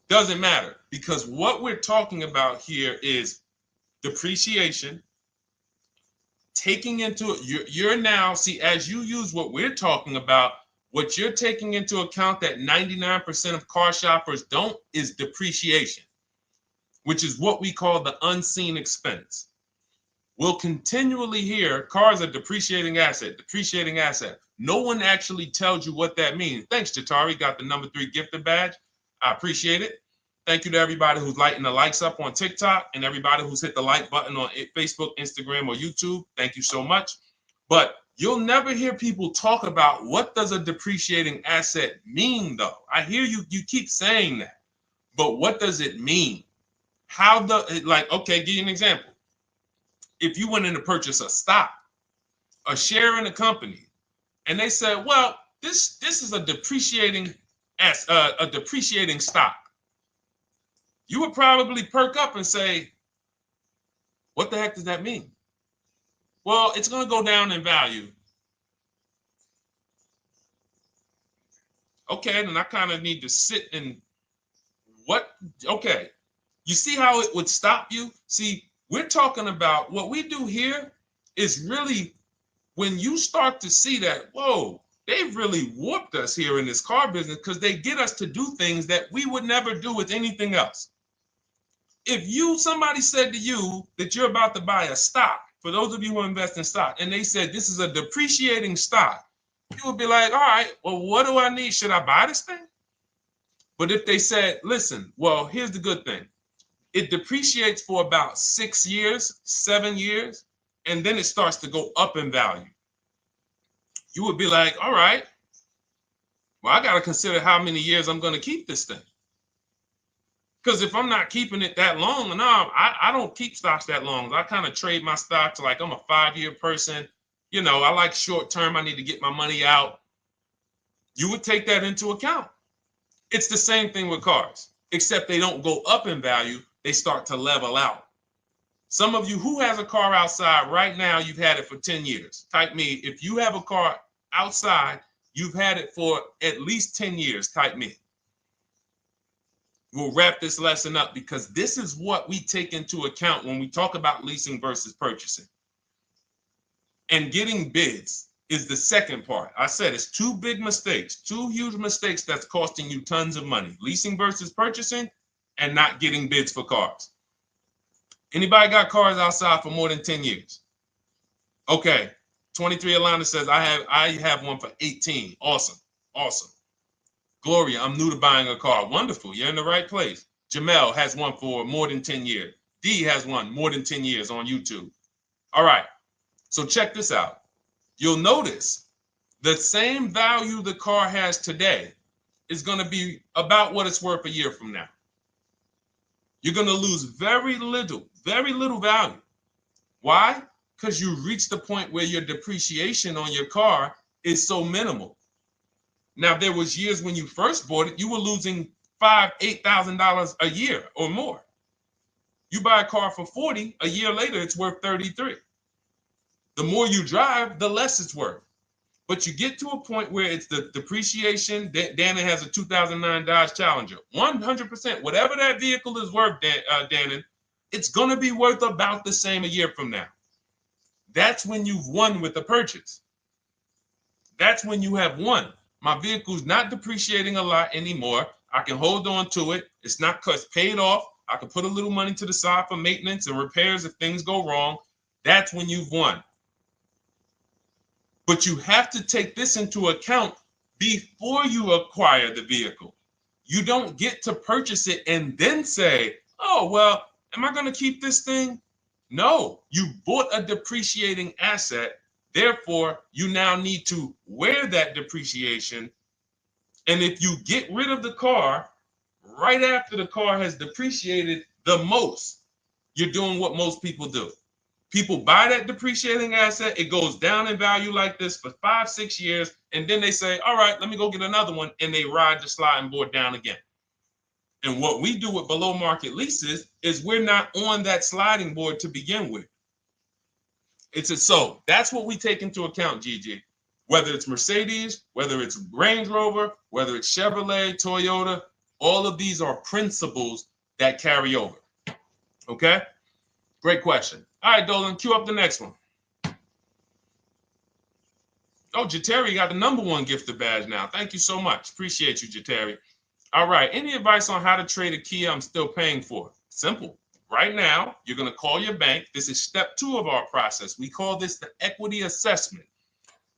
doesn't matter, because what we're talking about here is depreciation, taking into you're now, see, as you use what we're talking about, what you're taking into account that 99% of car shoppers don't is depreciation, which is what we call the unseen expense. We'll continually hear cars are depreciating asset, depreciating asset. No one actually tells you what that means. Thanks, Jatari. Got the number 3 gifted badge. I appreciate it. Thank you to everybody who's lighting the likes up on TikTok and everybody who's hit the like button on Facebook, Instagram, or YouTube. Thank you so much. But you'll never hear people talk about what does a depreciating asset mean, though. I hear you keep saying that, but what does it mean? Okay, give you an example. If you went in to purchase a stock, a share in a company, and they said, well, this is a depreciating stock, you would probably perk up and say, what the heck does that mean? Well, it's going to go down in value. Okay, then I kind of need to sit and okay. You see how it would stop you? See, we're talking about what we do here is really when you start to see that, whoa, they've really warped us here in this car business because they get us to do things that we would never do with anything else. If somebody said to you that you're about to buy a stock, for those of you who invest in stock, and they said this is a depreciating stock, you would be like, all right, well, what do I need? Should I buy this thing? But if they said, listen, well, here's the good thing. It depreciates for about 6 years, 7 years, and then it starts to go up in value. You would be like, all right, well, I got to consider how many years I'm going to keep this thing. Because if I'm not keeping it that long, no, I don't keep stocks that long. I kind of trade my stocks like I'm a 5-year person. You know, I like short term. I need to get my money out. You would take that into account. It's the same thing with cars, except they don't go up in value. They start to level out. Some of you who has a car outside right now, you've had it for 10 years. Type me. If you have a car outside, you've had it for at least 10 years. Type me. We'll wrap this lesson up because this is what we take into account when we talk about leasing versus purchasing. And getting bids is the second part. I said it's 2 big mistakes, 2 huge mistakes that's costing you tons of money. Leasing versus purchasing and not getting bids for cars. Anybody got cars outside for more than 10 years? Okay, 23 Alana says, I have one for 18. Awesome. Awesome. Gloria, I'm new to buying a car. Wonderful. You're in the right place. Jamel has one for more than 10 years. D has one more than 10 years on YouTube. All right. So check this out. You'll notice the same value the car has today is going to be about what it's worth a year from now. You're going to lose very little value. Why? Because you reach the point where your depreciation on your car is so minimal. Now, there was years when you first bought it, you were losing $5,000, $8,000 a year or more. You buy a car for 40, a year later, it's worth 33. The more you drive, the less it's worth. But you get to a point where it's the depreciation. Dannon has a 2009 Dodge Challenger. 100%, whatever that vehicle is worth, Dannon, it's going to be worth about the same a year from now. That's when you've won with the purchase. That's when you have won. My vehicle's not depreciating a lot anymore. I can hold on to it. It's not because it's paid off. I can put a little money to the side for maintenance and repairs if things go wrong. That's when you've won. But you have to take this into account before you acquire the vehicle. You don't get to purchase it and then say, oh, well, am I going to keep this thing? No, you bought a depreciating asset. Therefore, you now need to wear that depreciation. And if you get rid of the car right after the car has depreciated the most, you're doing what most people do. People buy that depreciating asset. It goes down in value like this for 5-6 years. And then they say, all right, let me go get another one. And they ride the sliding board down again. And what we do with below market leases is we're not on that sliding board to begin with. So that's what we take into account, Gigi. Whether it's Mercedes, whether it's Range Rover, whether it's Chevrolet, Toyota, all of these are principles that carry over. Okay? Great question. All right, Dolan, cue up the next one. Oh, Jateri got the #1 gifted badge now. Thank you so much. Appreciate you, Jateri. All right. Any advice on how to trade a Kia I'm still paying for? Simple. Right now, you're going to call your bank. This is step 2 of our process. We call this the equity assessment.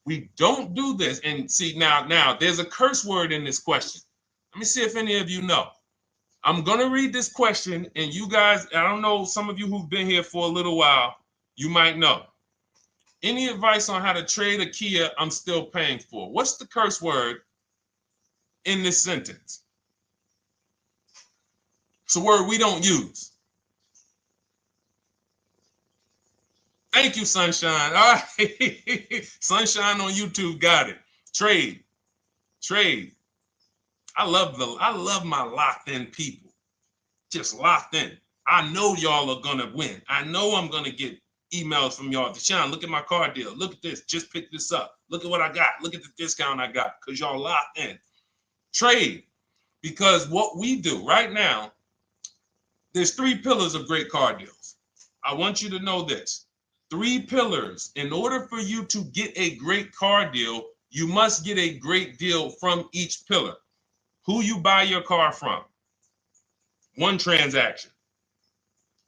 We don't do this. And see, now there's a curse word in this question. Let me see if any of you know. I'm going to read this question, and you guys, I don't know, some of you who've been here for a little while, you might know. Any advice on how to trade a Kia I'm still paying for? What's the curse word in this sentence? It's a word we don't use. Thank you, Sunshine. All right. Sunshine on YouTube got it. Trade. I love my locked in people. Just locked in. I know y'all are gonna win. I know I'm gonna get emails from y'all. Deshaun, look at my car deal. Look at this. Just pick this up. Look at what I got. Look at the discount I got. Because y'all locked in. Trade. Because what we do right now, there's 3 pillars of great car deals. I want you to know this. 3 pillars. In order for you to get a great car deal, you must get a great deal from each pillar. Who you buy your car from. 1 transaction.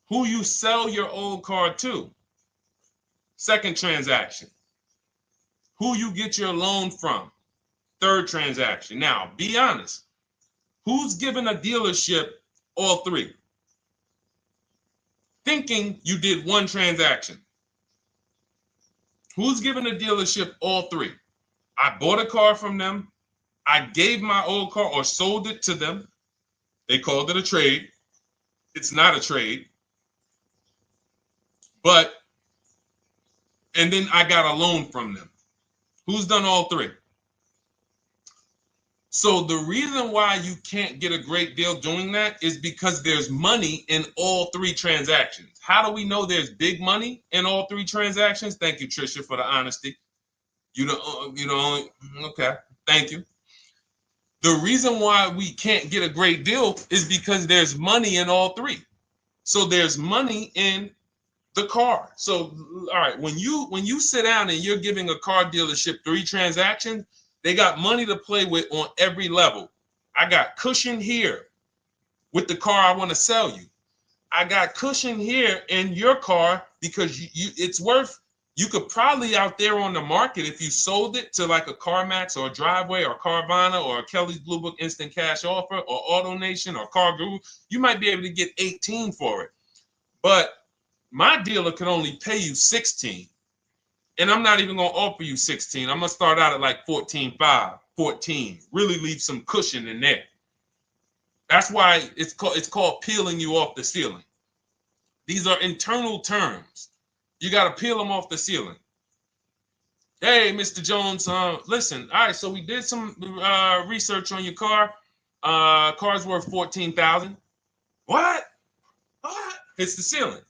Who you sell your old car to. 2nd transaction. Who you get your loan from. 3rd transaction. Now, be honest. Who's giving a dealership all 3? Thinking you did 1 transaction. Who's giving a dealership all 3? I bought a car from them. I gave my old car or sold it to them. They called it a trade. It's not a trade. And then I got a loan from them. Who's done all 3? So the reason why you can't get a great deal doing that is because there's money in all 3 transactions. How do we know there's big money in all 3 transactions? Thank you, Trisha, for the honesty. You know, okay, thank you. The reason why we can't get a great deal is because there's money in all 3. So there's money in the car. So, all right, when you sit down and you're giving a car dealership 3 transactions, they got money to play with on every level. I got cushion here with the car I want to sell you. I got cushion here in your car because it's worth You could probably out there on the market, if you sold it to like a CarMax or a Driveway or Carvana or a Kelly's Blue Book Instant Cash Offer or AutoNation or Car Guru, you might be able to get 18 for it. But my dealer could only pay you 16. And I'm not even going to offer you 16. I'm going to start out at like 14.5, 14. Really leave some cushion in there. That's why it's called peeling you off the ceiling. These are internal terms. You got to peel them off the ceiling. Hey, Mr. Jones, listen. All right, so we did some research on your car. Car's worth $14,000. What? Hits the ceiling.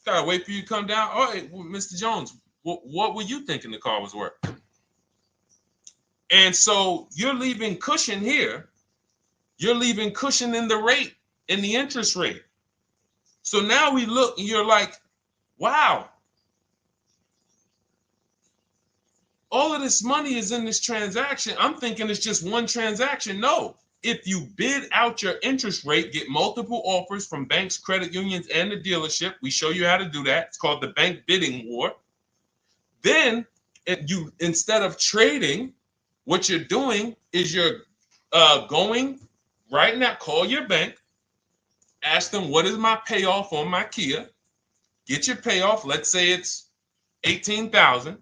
Gotta wait for you to come down. All right, well, Mr. Jones, what were you thinking the car was worth? And so you're leaving cushion here. You're leaving cushion in the rate, in the interest rate. So now we look and you're like, wow, all of this money is in this transaction. I'm thinking it's just one transaction. No, if you bid out your interest rate, get multiple offers from banks, credit unions, and the dealership. We show you how to do that. It's called the bank bidding war. Then you, instead of trading, what you're doing is you're going right now, call your bank, ask them, what is my payoff on my Kia? Get your payoff. Let's say it's $18,000.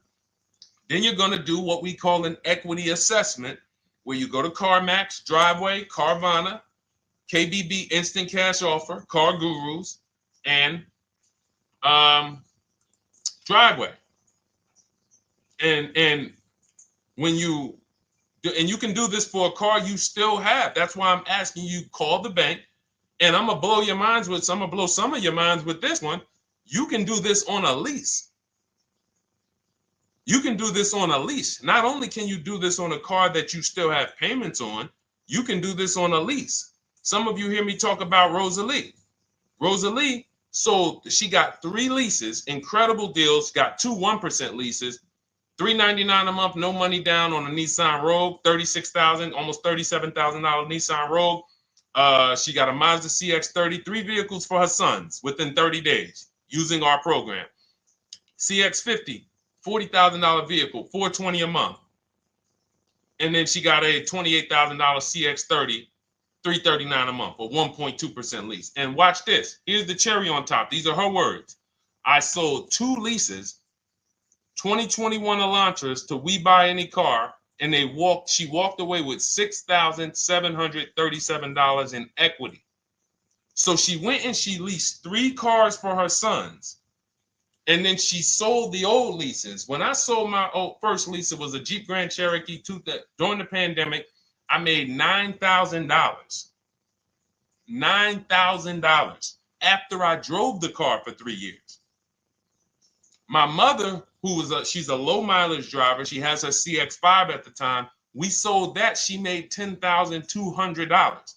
Then you're going to do what we call an equity assessment, where you go to CarMax, Driveway, Carvana, KBB Instant Cash Offer, Car Gurus, and Driveway. And when you do, and you can do this for a car you still have. That's why I'm asking you, call the bank. And I'm gonna blow your minds with, I'm gonna blow some of your minds with this one. You can do this on a lease. You can do this on a lease. Not only can you do this on a car that you still have payments on, you can do this on a lease. Some of you hear me talk about Rosalie. Rosalie sold, she got 3 leases, incredible deals, got 2 1% leases, $399 a month, no money down on a Nissan Rogue, $36,000, almost $37,000 Nissan Rogue. She got a Mazda CX-30, 3 vehicles for her sons within 30 days using our program. CX-50, $40,000 vehicle, $420 a month. And then she got a $28,000 CX-30, $339 a month, or 1.2% lease. And watch this. Here's the cherry on top. These are her words. I sold 2 leases, 2021 Elantras, to We Buy Any Car, and she walked away with $6,737 in equity. So she went and she leased 3 cars for her sons. And then she sold the old leases. When I sold my first lease, it was a Jeep Grand Cherokee during the pandemic. I made $9,000. $9,000 after I drove the car for 3 years. My mother, she's a low mileage driver. She has her CX-5 at the time. We sold that. She made $10,200.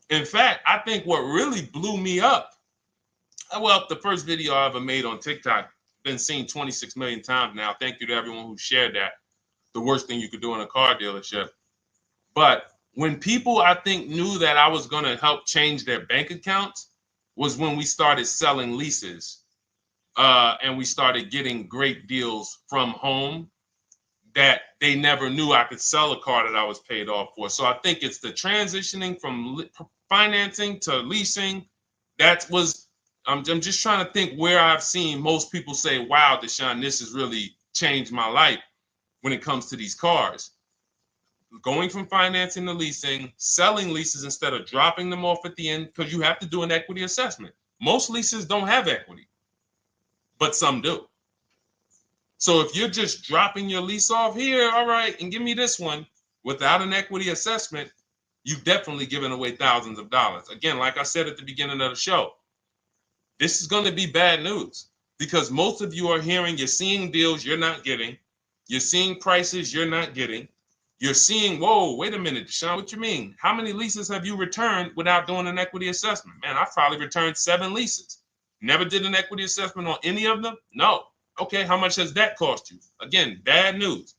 In fact, I think what really blew me up, well, the first video I ever made on TikTok, been seen 26 million times now. Thank you to everyone who shared that. The worst thing you could do in a car dealership. But when people, I think, knew that I was going to help change their bank accounts was when we started selling leases. And we started getting great deals from home that they never knew I could sell a car that I was paid off for. So I think it's the transitioning from financing to leasing. I'm just trying to think where I've seen most people say, wow, Deshone, this has really changed my life when it comes to these cars. Going from financing to leasing, selling leases instead of dropping them off at the end, because you have to do an equity assessment. Most leases don't have equity, but some do. So if you're just dropping your lease off here, all right, and give me this one without an equity assessment, you've definitely given away thousands of dollars. Again, like I said at the beginning of the show, this is going to be bad news because most of you are you're seeing deals you're not getting. You're seeing prices you're not getting. You're seeing, whoa, wait a minute, Deshone, what you mean? How many leases have you returned without doing an equity assessment? Man, I've probably returned 7 leases. Never did an equity assessment on any of them? No. Okay, how much has that cost you? Again, bad news.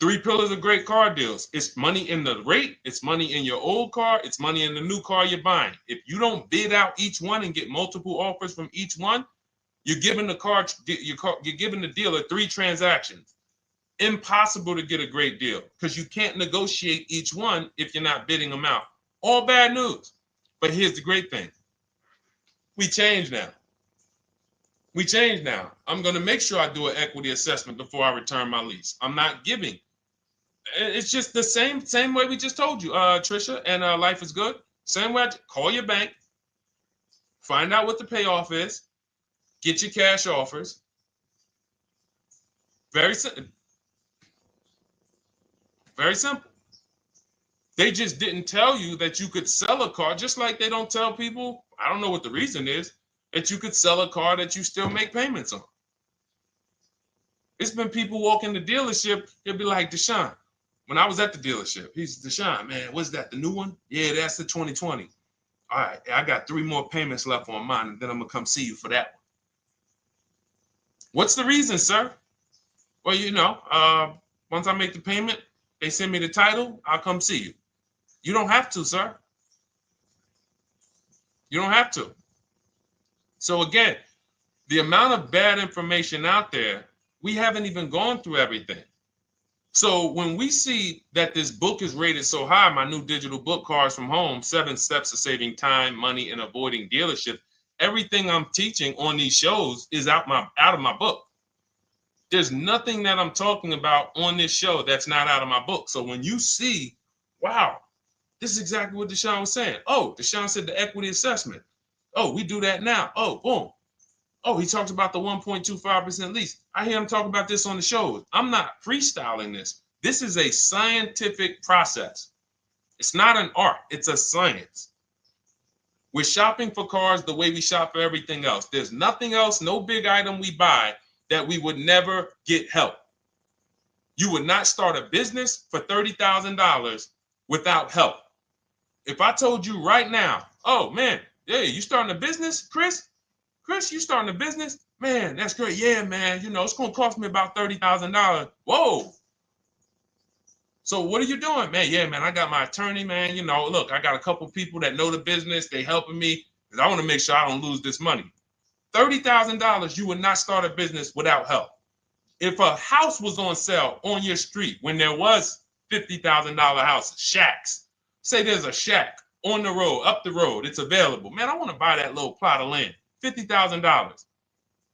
Three pillars of great car deals. It's money in the rate, it's money in your old car, it's money in the new car you're buying. If you don't bid out each one and get multiple offers from each one, you're giving you're giving the dealer 3 transactions. Impossible to get a great deal because you can't negotiate each one if you're not bidding them out. All bad news. But here's the great thing. We change now. We change now. I'm going to make sure I do an equity assessment before I return my lease. I'm not giving. It's just the same way we just told you, Trisha, and Life is Good. Same way. Call your bank, find out what the payoff is, get your cash offers. Very simple. Very simple. They just didn't tell you that you could sell a car, just like they don't tell people, I don't know what the reason is, that you could sell a car that you still make payments on. It's been people walk in the dealership, they'll be like, Deshone, when I was at the dealership, he's Deshone, man, what's that, the new one? Yeah, that's the 2020. All right, I got 3 more payments left on mine, and then I'm going to come see you for that one. What's the reason, sir? Well, you know, once I make the payment, they send me the title, I'll come see you. You don't have to, sir. You don't have to. So again, the amount of bad information out there, we haven't even gone through everything. So when we see that this book is rated so high, my new digital book, Cars from Home, 7 Steps to Saving Time, Money, and Avoiding Dealership, everything I'm teaching on these shows is out of my book. There's nothing that I'm talking about on this show that's not out of my book. So when you see, wow, this is exactly what Deshone was saying. Oh, Deshone said the equity assessment. Oh, we do that now. Oh, boom. Oh, he talks about the 1.25% lease. I hear him talk about this on the shows. I'm not freestyling this. This is a scientific process. It's not an art. It's a science. We're shopping for cars the way we shop for everything else. There's nothing else, no big item we buy that we would never get help. You would not start a business for $30,000 without help. If I told you right now, oh man, yeah, you starting a business, Chris? Chris, you starting a business? Man, that's great. Yeah, man, you know, it's going to cost me about $30,000. Whoa. So what are you doing? Man, yeah, man, I got my attorney, man. You know, look, I got a couple people that know the business. They helping me because I want to make sure I don't lose this money. $30,000, you would not start a business without help. If a house was on sale on your street when there was $50,000 houses, shacks, say there's a shack on the road, up the road, it's available. Man, I want to buy that little plot of land, $50,000.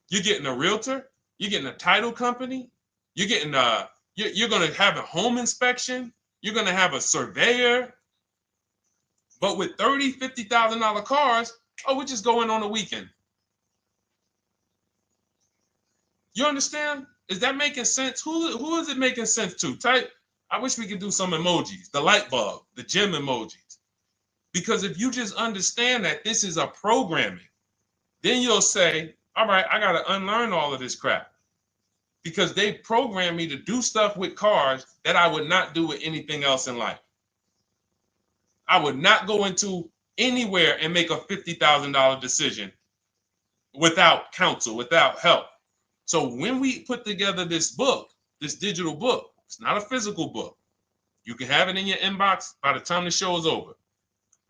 You're getting a realtor, you're getting a title company, you're getting you're going to have a home inspection, you're going to have a surveyor. But with $50,000 cars, oh, we just go in on a weekend. You understand? Is that making sense? Who is it making sense to? Type. I wish we could do some emojis, the light bulb, the gym emojis. Because if you just understand that this is a programming, then you'll say, all right, I got to unlearn all of this crap. Because they programmed me to do stuff with cars that I would not do with anything else in life. I would not go into anywhere and make a $50,000 decision without counsel, without help. So when we put together this book, this digital book, it's not a physical book. You can have it in your inbox by the time the show is over.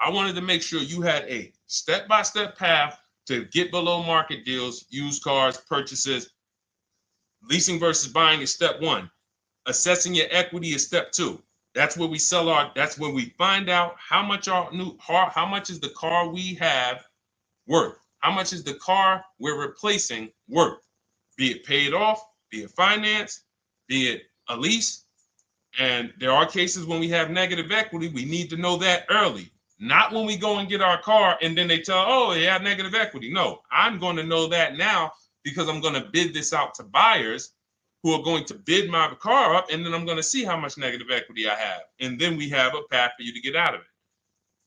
I wanted to make sure you had a step-by-step path to get below market deals, used cars, purchases. Leasing versus buying is step 1. Assessing your equity is step 2. That's where we that's where we find out how much how much is the car we have worth? How much is the car we're replacing worth? Be it paid off, be it financed, be it a lease. And there are cases when we have negative equity, we need to know that early. Not when we go and get our car and then they tell, oh, you have negative equity. No, I'm going to know that now because I'm going to bid this out to buyers who are going to bid my car up, and then I'm going to see how much negative equity I have. And then we have a path for you to get out of it.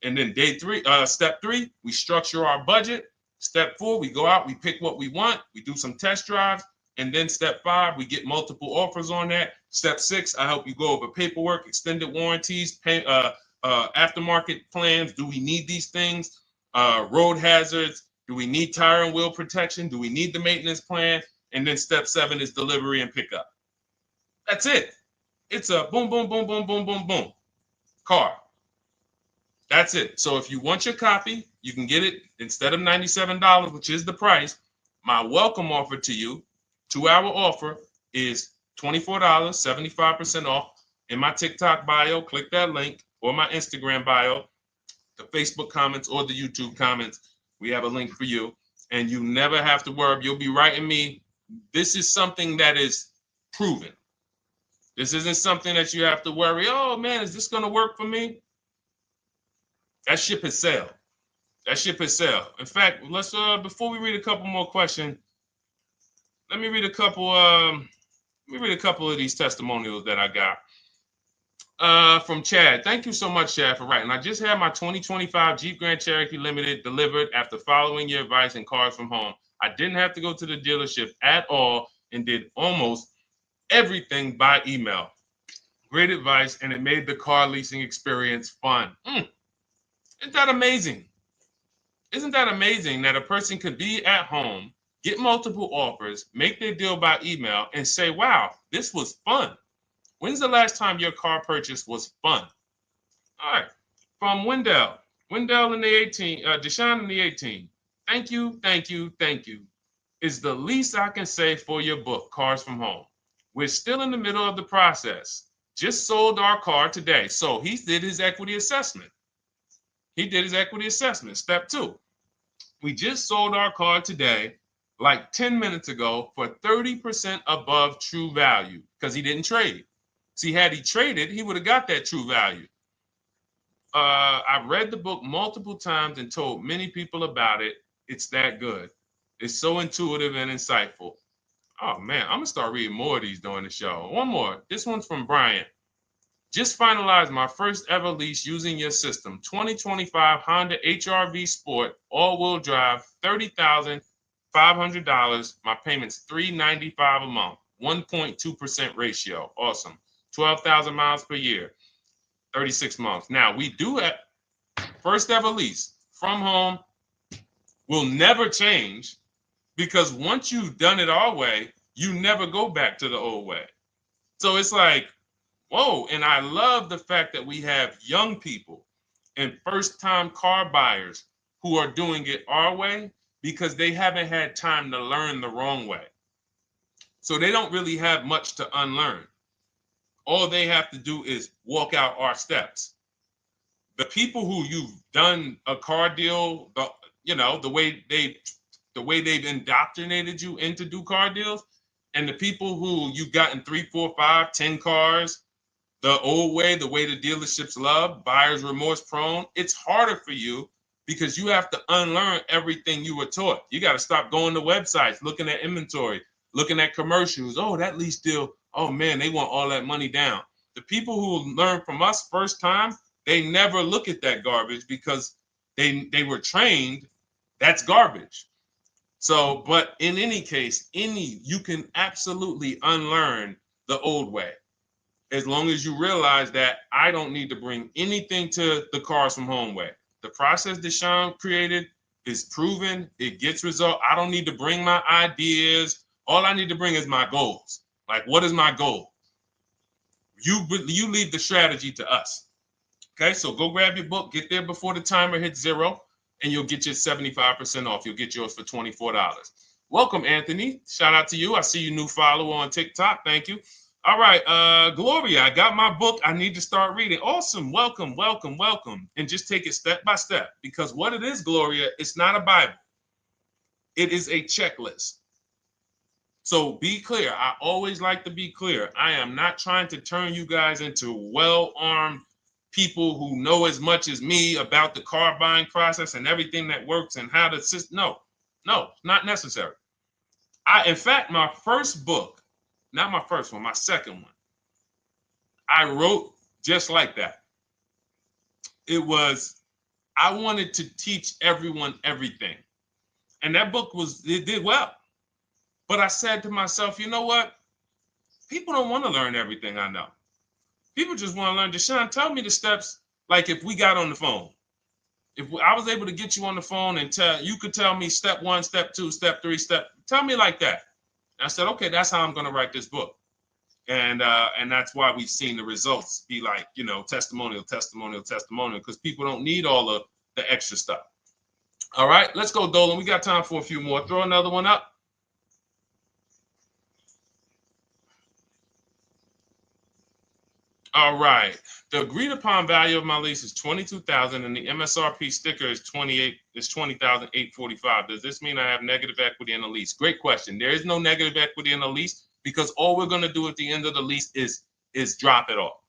And then step 3, we structure our budget. Step 4, we go out, we pick what we want, we do some test drives. And then step 5, we get multiple offers on that. Step 6, I help you go over paperwork, extended warranties, aftermarket plans. Do we need these things? Road hazards. Do we need tire and wheel protection? Do we need the maintenance plan? And then step 7 is delivery and pickup. That's it. It's a boom, boom, boom, boom, boom, boom, boom car. That's it. So if you want your copy, you can get it instead of $97, which is the price. My welcome offer to you, 2-hour offer, is $24, 75% off. In my TikTok bio, click that link, or my Instagram bio, the Facebook comments or the YouTube comments. We have a link for you, and you never have to worry. You'll be writing me. This is something that is proven. This isn't something that you have to worry. Oh man, is this going to work for me? That ship has sailed. That ship has sailed. In fact, let's before we read a couple more questions, let me read a couple. Of these testimonials that I got. From Chad. Thank you so much, Chad, for writing. I just had my 2025 Jeep Grand Cherokee Limited delivered after following your advice and Cars from Home. I didn't have to go to the dealership at all and did almost everything by email. Great advice, and it made the car leasing experience fun. Isn't that amazing? Isn't that amazing that a person could be at home, get multiple offers, make their deal by email, and say, wow, this was fun. When's the last time your car purchase was fun? All right. From Wendell. Wendell in the 18, Deshone in the 18. Thank you, thank you, thank you. Is the least I can say for your book, Cars from Home. We're still in the middle of the process. Just sold our car today. So he did his equity assessment. Step 2. We just sold our car today, like 10 minutes ago, for 30% above true value because he didn't trade. See, had he traded, he would have got that true value. I've read the book multiple times and told many people about it. It's that good. It's so intuitive and insightful. Oh, man, I'm going to start reading more of these during the show. One more. This one's from Brian. Just finalized my first ever lease using your system. 2025 Honda HR-V Sport, all-wheel drive, $30,500. My payment's $395 a month, 1.2% ratio. Awesome. 12,000 miles per year, 36 months. Now, we do have first ever lease from home. Will never change because once you've done it our way, you never go back to the old way. So it's like, whoa. And I love the fact that we have young people and first-time car buyers who are doing it our way because they haven't had time to learn the wrong way. So they don't really have much to unlearn. All they have to do is walk out our steps. The people who you've done a car deal, the way they've indoctrinated you into do car deals, and the people who you've gotten 3, 4, 5, 10 cars, the old way, the way the dealerships love, buyer's remorse prone, it's harder for you because you have to unlearn everything you were taught. You got to stop going to websites, looking at inventory, looking at commercials. Oh, that lease deal. Oh man, they want all that money down. The people who learn from us first time, they never look at that garbage because they were trained that's garbage. So, but in any case, you can absolutely unlearn the old way. As long as you realize that I don't need to bring anything to the Cars from Home way. The process Deshone created is proven. It gets result. I don't need to bring my ideas. All I need to bring is my goals. Like, what is my goal? You leave the strategy to us. Okay, so go grab your book, get there before the timer hits 0, and you'll get your 75% off. You'll get yours for $24. Welcome, Anthony. Shout out to you. I see you new follower on TikTok. Thank you. All right, Gloria, I got my book. I need to start reading. Awesome. Welcome, welcome, welcome. And just take it step by step because what it is, Gloria, it's not a Bible. It is a checklist. So be clear. I always like to be clear. I am not trying to turn you guys into well-armed people who know as much as me about the car buying process and everything that works and how to assist. No, not necessary. In fact, my first book, not my first one, my second one, I wrote just like that. I wanted to teach everyone everything. And that book it did well. But I said to myself, you know what? People don't want to learn everything I know. People just want to learn. Deshone, tell me the steps, like if we got on the phone. If I was able to get you on the phone and you could tell me step 1, step 2, step 3, tell me like that. And I said, okay, that's how I'm going to write this book. And that's why we've seen the results be like, you know, testimonial, because people don't need all of the extra stuff. All right, let's go, Dolan. We got time for a few more. Throw another one up. All right. The agreed upon value of my lease is $22,000, and the MSRP sticker is $20,845. Does this mean I have negative equity in the lease? Great question. There is no negative equity in the lease because all we're going to do at the end of the lease is drop it off.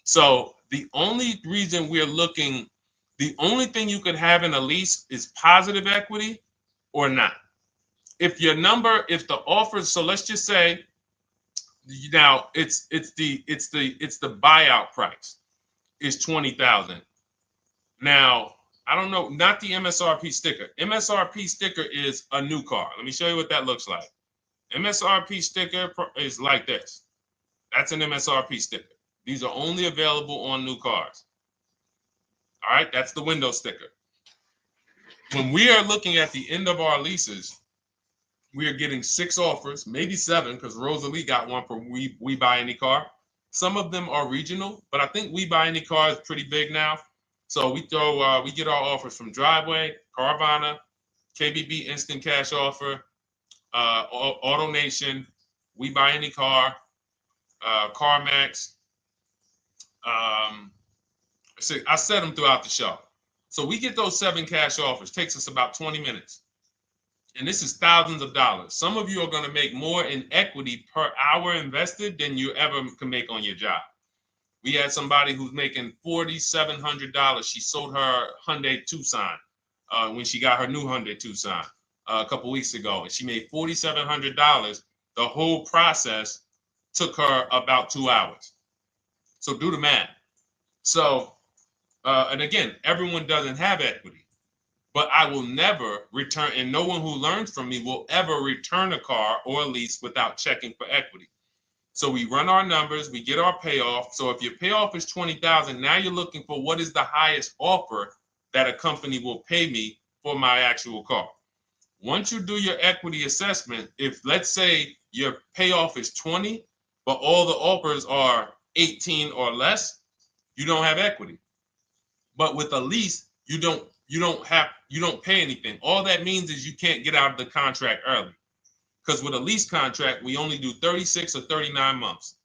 So the only reason we're looking, the only thing you could have in a lease is positive equity or not. If your number, if the offer, so let's just say now it's the buyout price is 20,000. Now, I don't know, not the MSRP sticker. MSRP sticker is a new car. Let me show you what that looks like. MSRP sticker is like this. That's an MSRP sticker. These are only available on new cars. All right, that's the window sticker. When we are looking at the end of our leases, we are getting 6 offers, maybe 7, because Rosalie got one for We Buy Any Car. Some of them are regional, but I think We Buy Any Car is pretty big now. So we get our offers from Driveway, Carvana, KBB Instant Cash Offer, AutoNation, We Buy Any Car, CarMax. So I set them throughout the show. So we get those 7 cash offers. Takes us about 20 minutes. And this is thousands of dollars. Some of you are going to make more in equity per hour invested than you ever can make on your job. We had somebody who's making $4,700. She sold her Hyundai Tucson when she got her new Hyundai Tucson a couple weeks ago. And she made $4,700. The whole process took her about 2 hours. So do the math. So, and again, everyone doesn't have equity. But I will never return, and no one who learns from me will ever return a car or a lease without checking for equity. So we run our numbers, we get our payoff. So if your payoff is $20,000, now you're looking for what is the highest offer that a company will pay me for my actual car. Once you do your equity assessment, if let's say your payoff is 20, but all the offers are 18 or less, you don't have equity. But with a lease, you don't pay anything. All that means is you can't get out of the contract early. Because with a lease contract, we only do 36 or 39 months.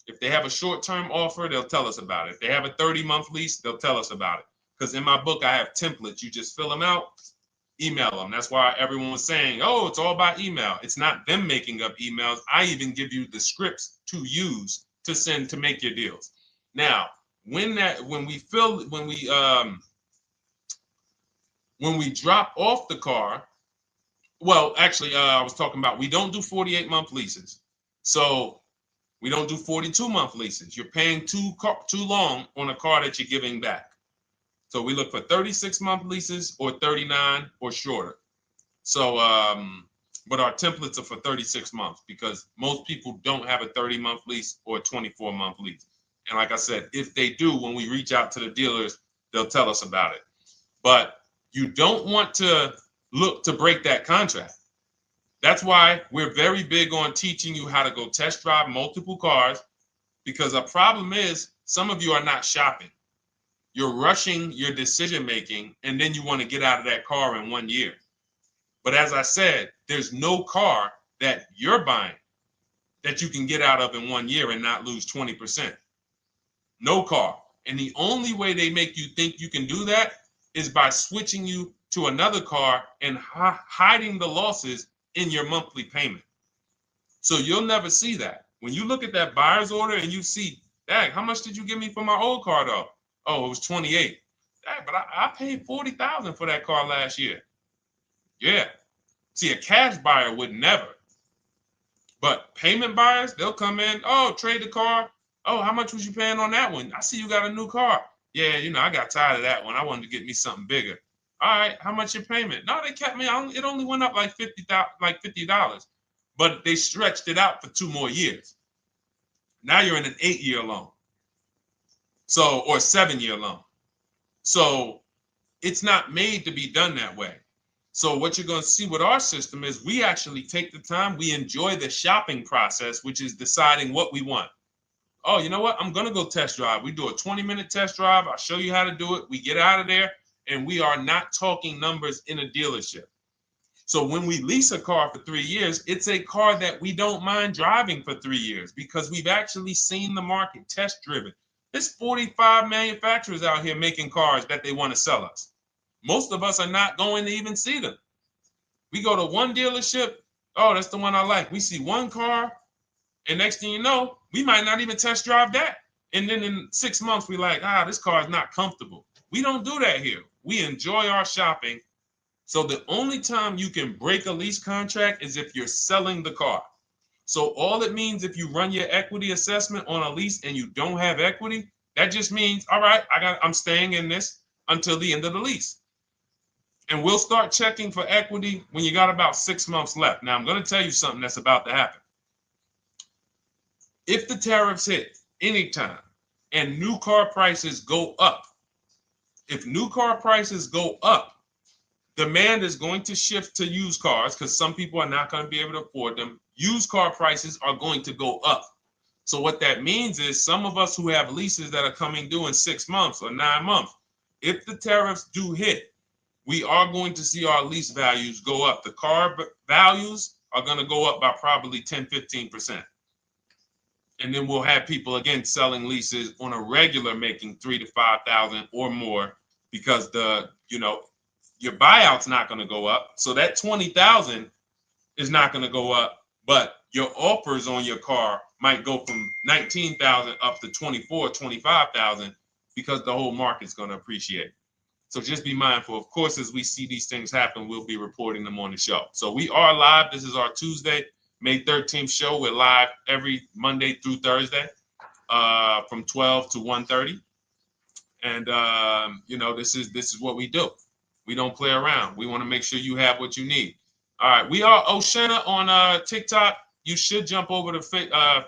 If they have a short-term offer, they'll tell us about it. If they have a 30-month lease, they'll tell us about it. Because in my book, I have templates. You just fill them out, email them. That's why everyone was saying, oh, it's all by email. It's not them making up emails. I even give you the scripts to use to send to make your deals. Now, when we drop off the car, well, actually, I was talking about we don't do 48-month leases. So we don't do 42-month leases. You're paying too long on a car that you're giving back. So we look for 36-month leases or 39 or shorter. So, but our templates are for 36 months because most people don't have a 30-month lease or a 24-month lease. And like I said, if they do, when we reach out to the dealers, they'll tell us about it. But you don't want to look to break that contract. That's why we're very big on teaching you how to go test drive multiple cars, because a problem is some of you are not shopping. You're rushing your decision making, and then you want to get out of that car in 1 year. But as I said, there's no car that you're buying that you can get out of in 1 year and not lose 20%. No car. And the only way they make you think you can do that is by switching you to another car and hiding the losses in your monthly payment. So you'll never see that. When you look at that buyer's order and you see, dang, how much did you give me for my old car though? Oh, it was 28. Dang, but I paid 40,000 for that car last year. Yeah. See, a cash buyer would never. But payment buyers, they'll come in, oh, trade the car. Oh, how much was you paying on that one? I see you got a new car. Yeah, I got tired of that one. I wanted to get me something bigger. All right, how much your payment? No, they kept me on. It only went up like $50, but they stretched it out for 2 more years. Now you're in an 8-year loan. So, or 7-year loan. So it's not made to be done that way. So what you're going to see with our system is we actually take the time, we enjoy the shopping process, which is deciding what we want. Oh, you know what? I'm going to go test drive. We do a 20-minute test drive. I'll show you how to do it. We get out of there, and we are not talking numbers in a dealership. So when we lease a car for 3 years, it's a car that we don't mind driving for 3 years because we've actually seen the market, test driven. There's 45 manufacturers out here making cars that they want to sell us. Most of us are not going to even see them. We go to one dealership. Oh, that's the one I like. We see one car, and next thing you know, we might not even test drive that. And then in 6 months, we're like, this car is not comfortable. We don't do that here. We enjoy our shopping. So the only time you can break a lease contract is if you're selling the car. So all it means if you run your equity assessment on a lease and you don't have equity, that just means, all right, I'm staying in this until the end of the lease. And we'll start checking for equity when you got about 6 months left. Now, I'm going to tell you something that's about to happen. If the tariffs hit anytime and new car prices go up, if new car prices go up, demand is going to shift to used cars because some people are not going to be able to afford them. Used car prices are going to go up. So what that means is some of us who have leases that are coming due in 6 months or 9 months, if the tariffs do hit, we are going to see our lease values go up. The car values are going to go up by probably 10, 15%. And then we'll have people, again, selling leases on a regular making 3,000 to 5,000 or more because your buyout's not going to go up. So that 20,000 is not going to go up, but your offers on your car might go from 19,000 up to 24, 25,000 because the whole market's going to appreciate. So just be mindful. Of course, as we see these things happen, we'll be reporting them on the show. So we are live. This is our Tuesday, May 13th show. We're live every Monday through Thursday from 12 to 1:30. And, this is what we do. We don't play around. We want to make sure you have what you need. All right. We are Oshena on TikTok. You should jump over to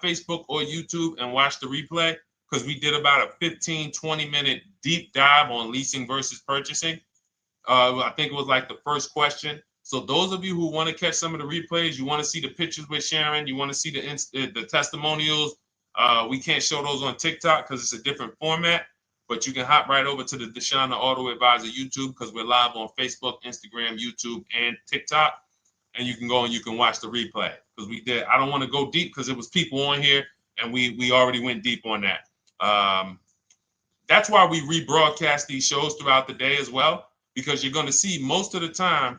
Facebook or YouTube and watch the replay because we did about a 15, 20-minute deep dive on leasing versus purchasing. I think it was like the first question. So those of you who want to catch some of the replays, you want to see the pictures with Sharon, you want to see the testimonials, we can't show those on TikTok because it's a different format. But you can hop right over to the Deshone the Auto Advisor YouTube because we're live on Facebook, Instagram, YouTube, and TikTok. And you can go and you can watch the replay because we did. I don't want to go deep because it was people on here and we already went deep on that. That's why we rebroadcast these shows throughout the day as well, because you're going to see most of the time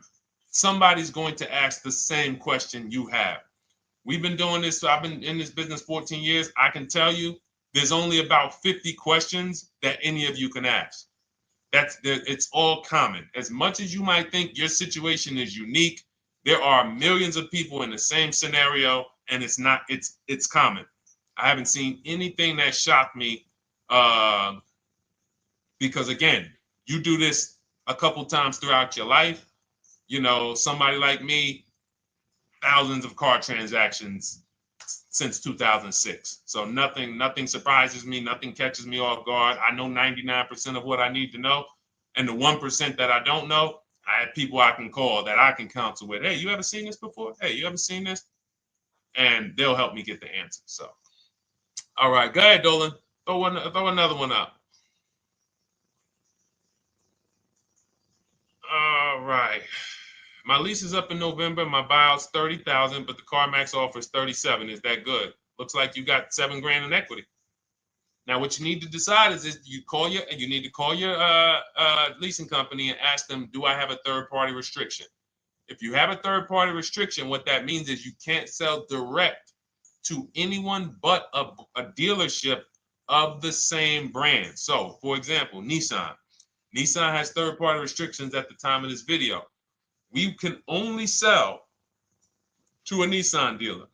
somebody's going to ask the same question you have. We've been doing this. So I've been in this business 14 years. I can tell you there's only about 50 questions that any of you can ask. It's all common. As much as you might think your situation is unique, there are millions of people in the same scenario, and it's common. I haven't seen anything that shocked me because, again, you do this a couple times throughout your life. Somebody like me, thousands of car transactions since 2006. So nothing surprises me. Nothing catches me off guard. I know 99% of what I need to know. And the 1% that I don't know, I have people I can call that I can counsel with. Hey, you ever seen this before? Hey, you ever seen this? And they'll help me get the answer. So, all right, go ahead, Dolan. Throw another one up. All right. My lease is up in November. My buyout's $30,000, but the CarMax offers $37,000. Is that good? Looks like you got $7,000 in equity. Now, what you need to decide is you need to call your leasing company and ask them, do I have a third-party restriction? If you have a third-party restriction, what that means is you can't sell direct to anyone but a dealership of the same brand. So, for example, Nissan. Nissan has third-party restrictions at the time of this video. We can only sell to a Nissan dealer.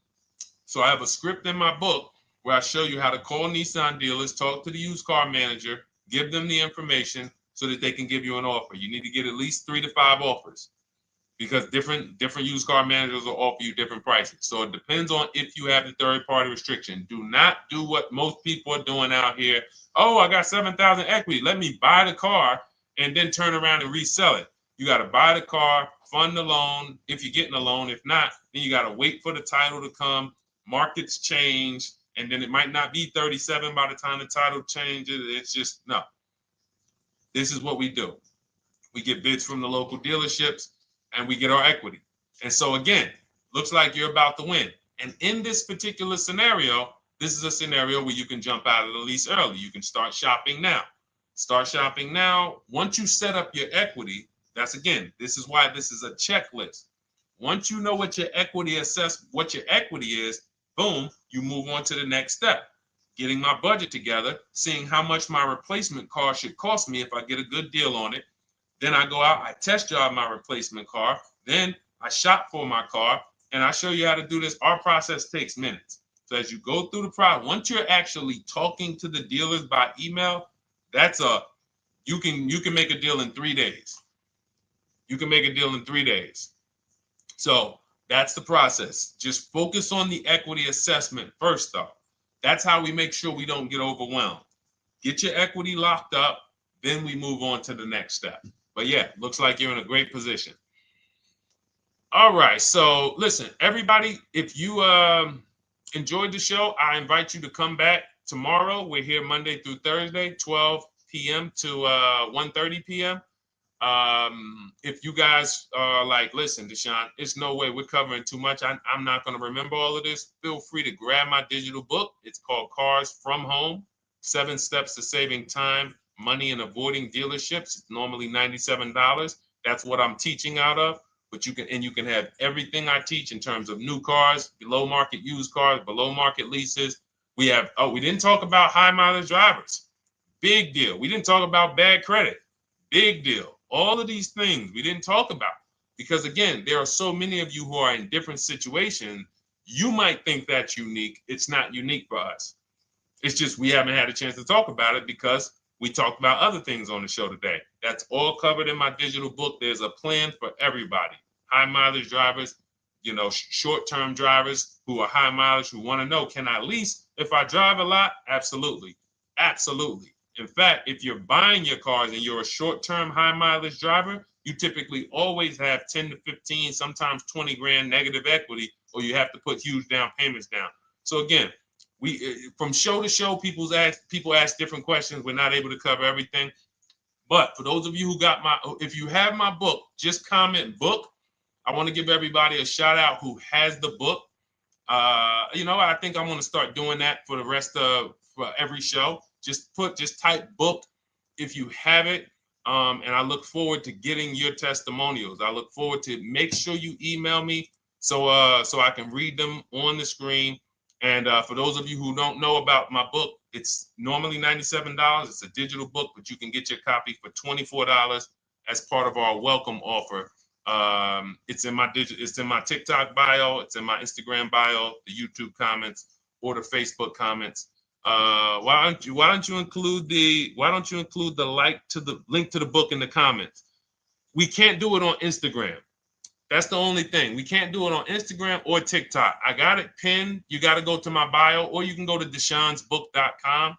So I have a script in my book where I show you how to call Nissan dealers, talk to the used car manager, give them the information so that they can give you an offer. You need to get at least 3 to 5 offers because different used car managers will offer you different prices. So it depends on if you have the third-party restriction. Do not do what most people are doing out here. Oh, I got $7,000 equity. Let me buy the car and then turn around and resell it. You got to buy the car, fund the loan if you're getting a loan. If not, then you got to wait for the title to come. Markets change, and then it might not be 37 by the time the title changes. It's just, no. This is what we do. We get bids from the local dealerships, and we get our equity. And so again, looks like you're about to win. And in this particular scenario, this is a scenario where you can jump out of the lease early. You can start shopping now. Start shopping now. Once you set up your equity, this is why this is a checklist. Once you know what your equity is, boom, you move on to the next step. Getting my budget together, seeing how much my replacement car should cost me if I get a good deal on it. Then I go out, I test drive my replacement car. Then I shop for my car, and I show you how to do this. Our process takes minutes. So as you go through the process, once you're actually talking to the dealers by email, you can make a deal in 3 days. You can make a deal in 3 days. So that's the process. Just focus on the equity assessment first, though. That's how we make sure we don't get overwhelmed. Get your equity locked up, then we move on to the next step. But yeah, looks like you're in a great position. All right, so listen, everybody, if you enjoyed the show, I invite you to come back tomorrow. We're here Monday through Thursday, 12 p.m. to 1:30 p.m. If you guys are like, listen, Deshone, it's no way we're covering too much. I'm not going to remember all of this. Feel free to grab my digital book. It's called Cars from Home, 7 Steps to Saving Time, Money, and Avoiding Dealerships. It's normally $97. That's what I'm teaching out of. But you can have everything I teach in terms of new cars, below market used cars, below market leases. We didn't talk about high mileage drivers. Big deal. We didn't talk about bad credit. Big deal. All of these things we didn't talk about because, again, there are so many of you who are in different situations. You might think that's unique. It's not unique for us. It's just we haven't had a chance to talk about it because we talked about other things on the show today. That's all covered in my digital book. There's a plan for everybody. High mileage drivers, short-term drivers who are high mileage, who want to know, can I lease if I drive a lot? Absolutely. Absolutely. In fact, if you're buying your cars and you're a short-term high mileage driver, you typically always have 10 to 15, sometimes 20 grand negative equity, or you have to put huge down payments down. So again, from show to show, people ask different questions. We're not able to cover everything. But for those of you if you have my book, just comment book. I want to give everybody a shout out who has the book. I think I'm going to start doing that for the rest of for every show. Just type book if you have it. And I look forward to getting your testimonials. I look forward to make sure you email me so I can read them on the screen. And for those of you who don't know about my book, it's normally $97. It's a digital book, but you can get your copy for $24 as part of our welcome offer. It's in my TikTok bio, it's in my Instagram bio, the YouTube comments, or the Facebook comments. Why don't you include the link to the book in the comments? We can't do it on Instagram. That's the only thing. We can't do it on Instagram or TikTok. I got it pinned. You got to go to my bio, or you can go to deshonesbook.com.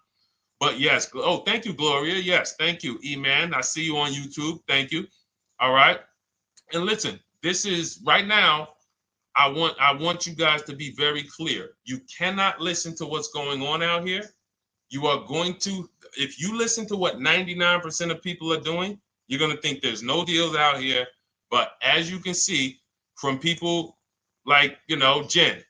But yes, thank you, Gloria. Yes, thank you, E-Man. I see you on YouTube. Thank you. All right. And listen, this is right now. I want you guys to be very clear. You cannot listen to what's going on out here. You are going to, if you listen to what 99% of people are doing, you're going to think there's no deals out here. But as you can see from people like, Jen,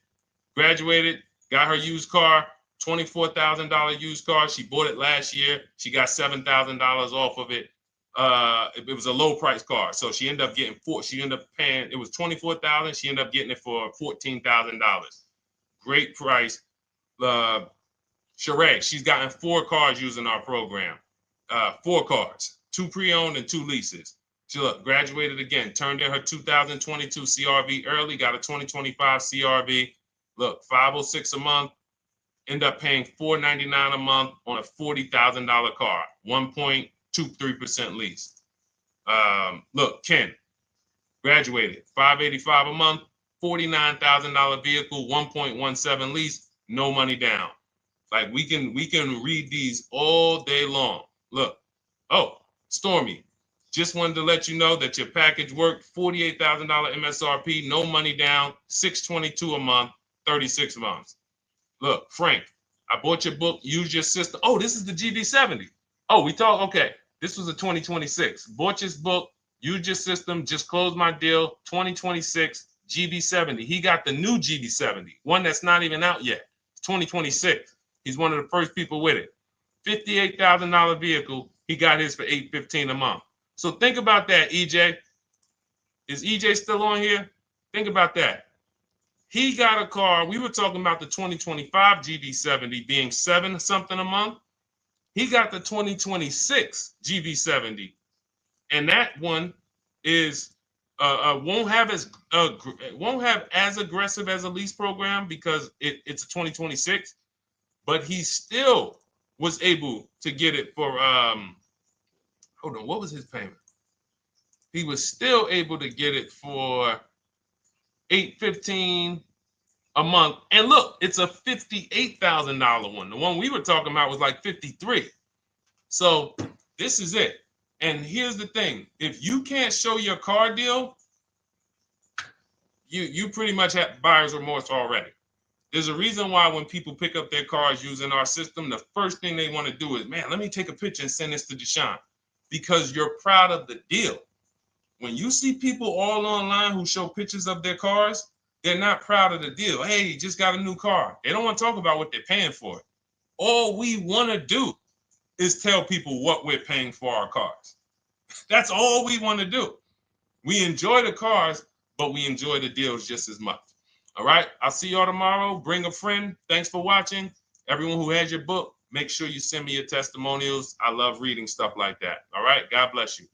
graduated, got her used car, $24,000 used car. She bought it last year. She got $7,000 off of it. It was a low price car. So she ended up getting paying, it was $24,000. She ended up getting it for $14,000. Great price. Sheree, she's gotten 4 cars using our program. 4 cars, 2 pre-owned and 2 leases. She graduated again, turned in her 2022 CRV early, got a 2025 CRV. Look, $506 a month, end up paying $499 a month on a $40,000 car, 1.23% lease. Look, Ken, graduated, $585 a month, $49,000 vehicle, 1.17 lease, no money down. Like we can read these all day long. Look, Stormy, Just wanted to let you know that your package worked. $48,000 MSRP, no money down, $622 a month, 36 months. Look, Frank, I bought your book, Use Your System. Oh, this is the GB70. Oh, we talked, okay. This was a 2026. Bought this book, Use Your System, just closed my deal, 2026, GB70. He got the new GB70, one that's not even out yet. It's 2026. He's one of the first people with it. $58,000 vehicle. He got his for $815 a month. So think about that, EJ. Is EJ still on here? Think about that. He got a car. We were talking about the 2025 GB70 being $7 something a month. He got the 2026 GB70, and that one is won't have as aggressive as a lease program because it's a 2026, but he still was able to get it for hold on, what was his payment? He was still able to get it for $815 a month. And look, it's a $58,000 one. The one we were talking about was like 53. So this is it. And here's the thing. If you can't show your car deal, you pretty much have buyer's remorse already. There's a reason why when people pick up their cars using our system, the first thing they want to do is, man, let me take a picture and send this to Deshone, because you're proud of the deal. When you see people all online who show pictures of their cars, they're not proud of the deal. Hey, just got a new car. They don't want to talk about what they're paying for it. All we want to do is tell people what we're paying for our cars. That's all we want to do. We enjoy the cars, but we enjoy the deals just as much. All right. I'll see y'all tomorrow. Bring a friend. Thanks for watching. Everyone who has your book, make sure you send me your testimonials. I love reading stuff like that. All right. God bless you.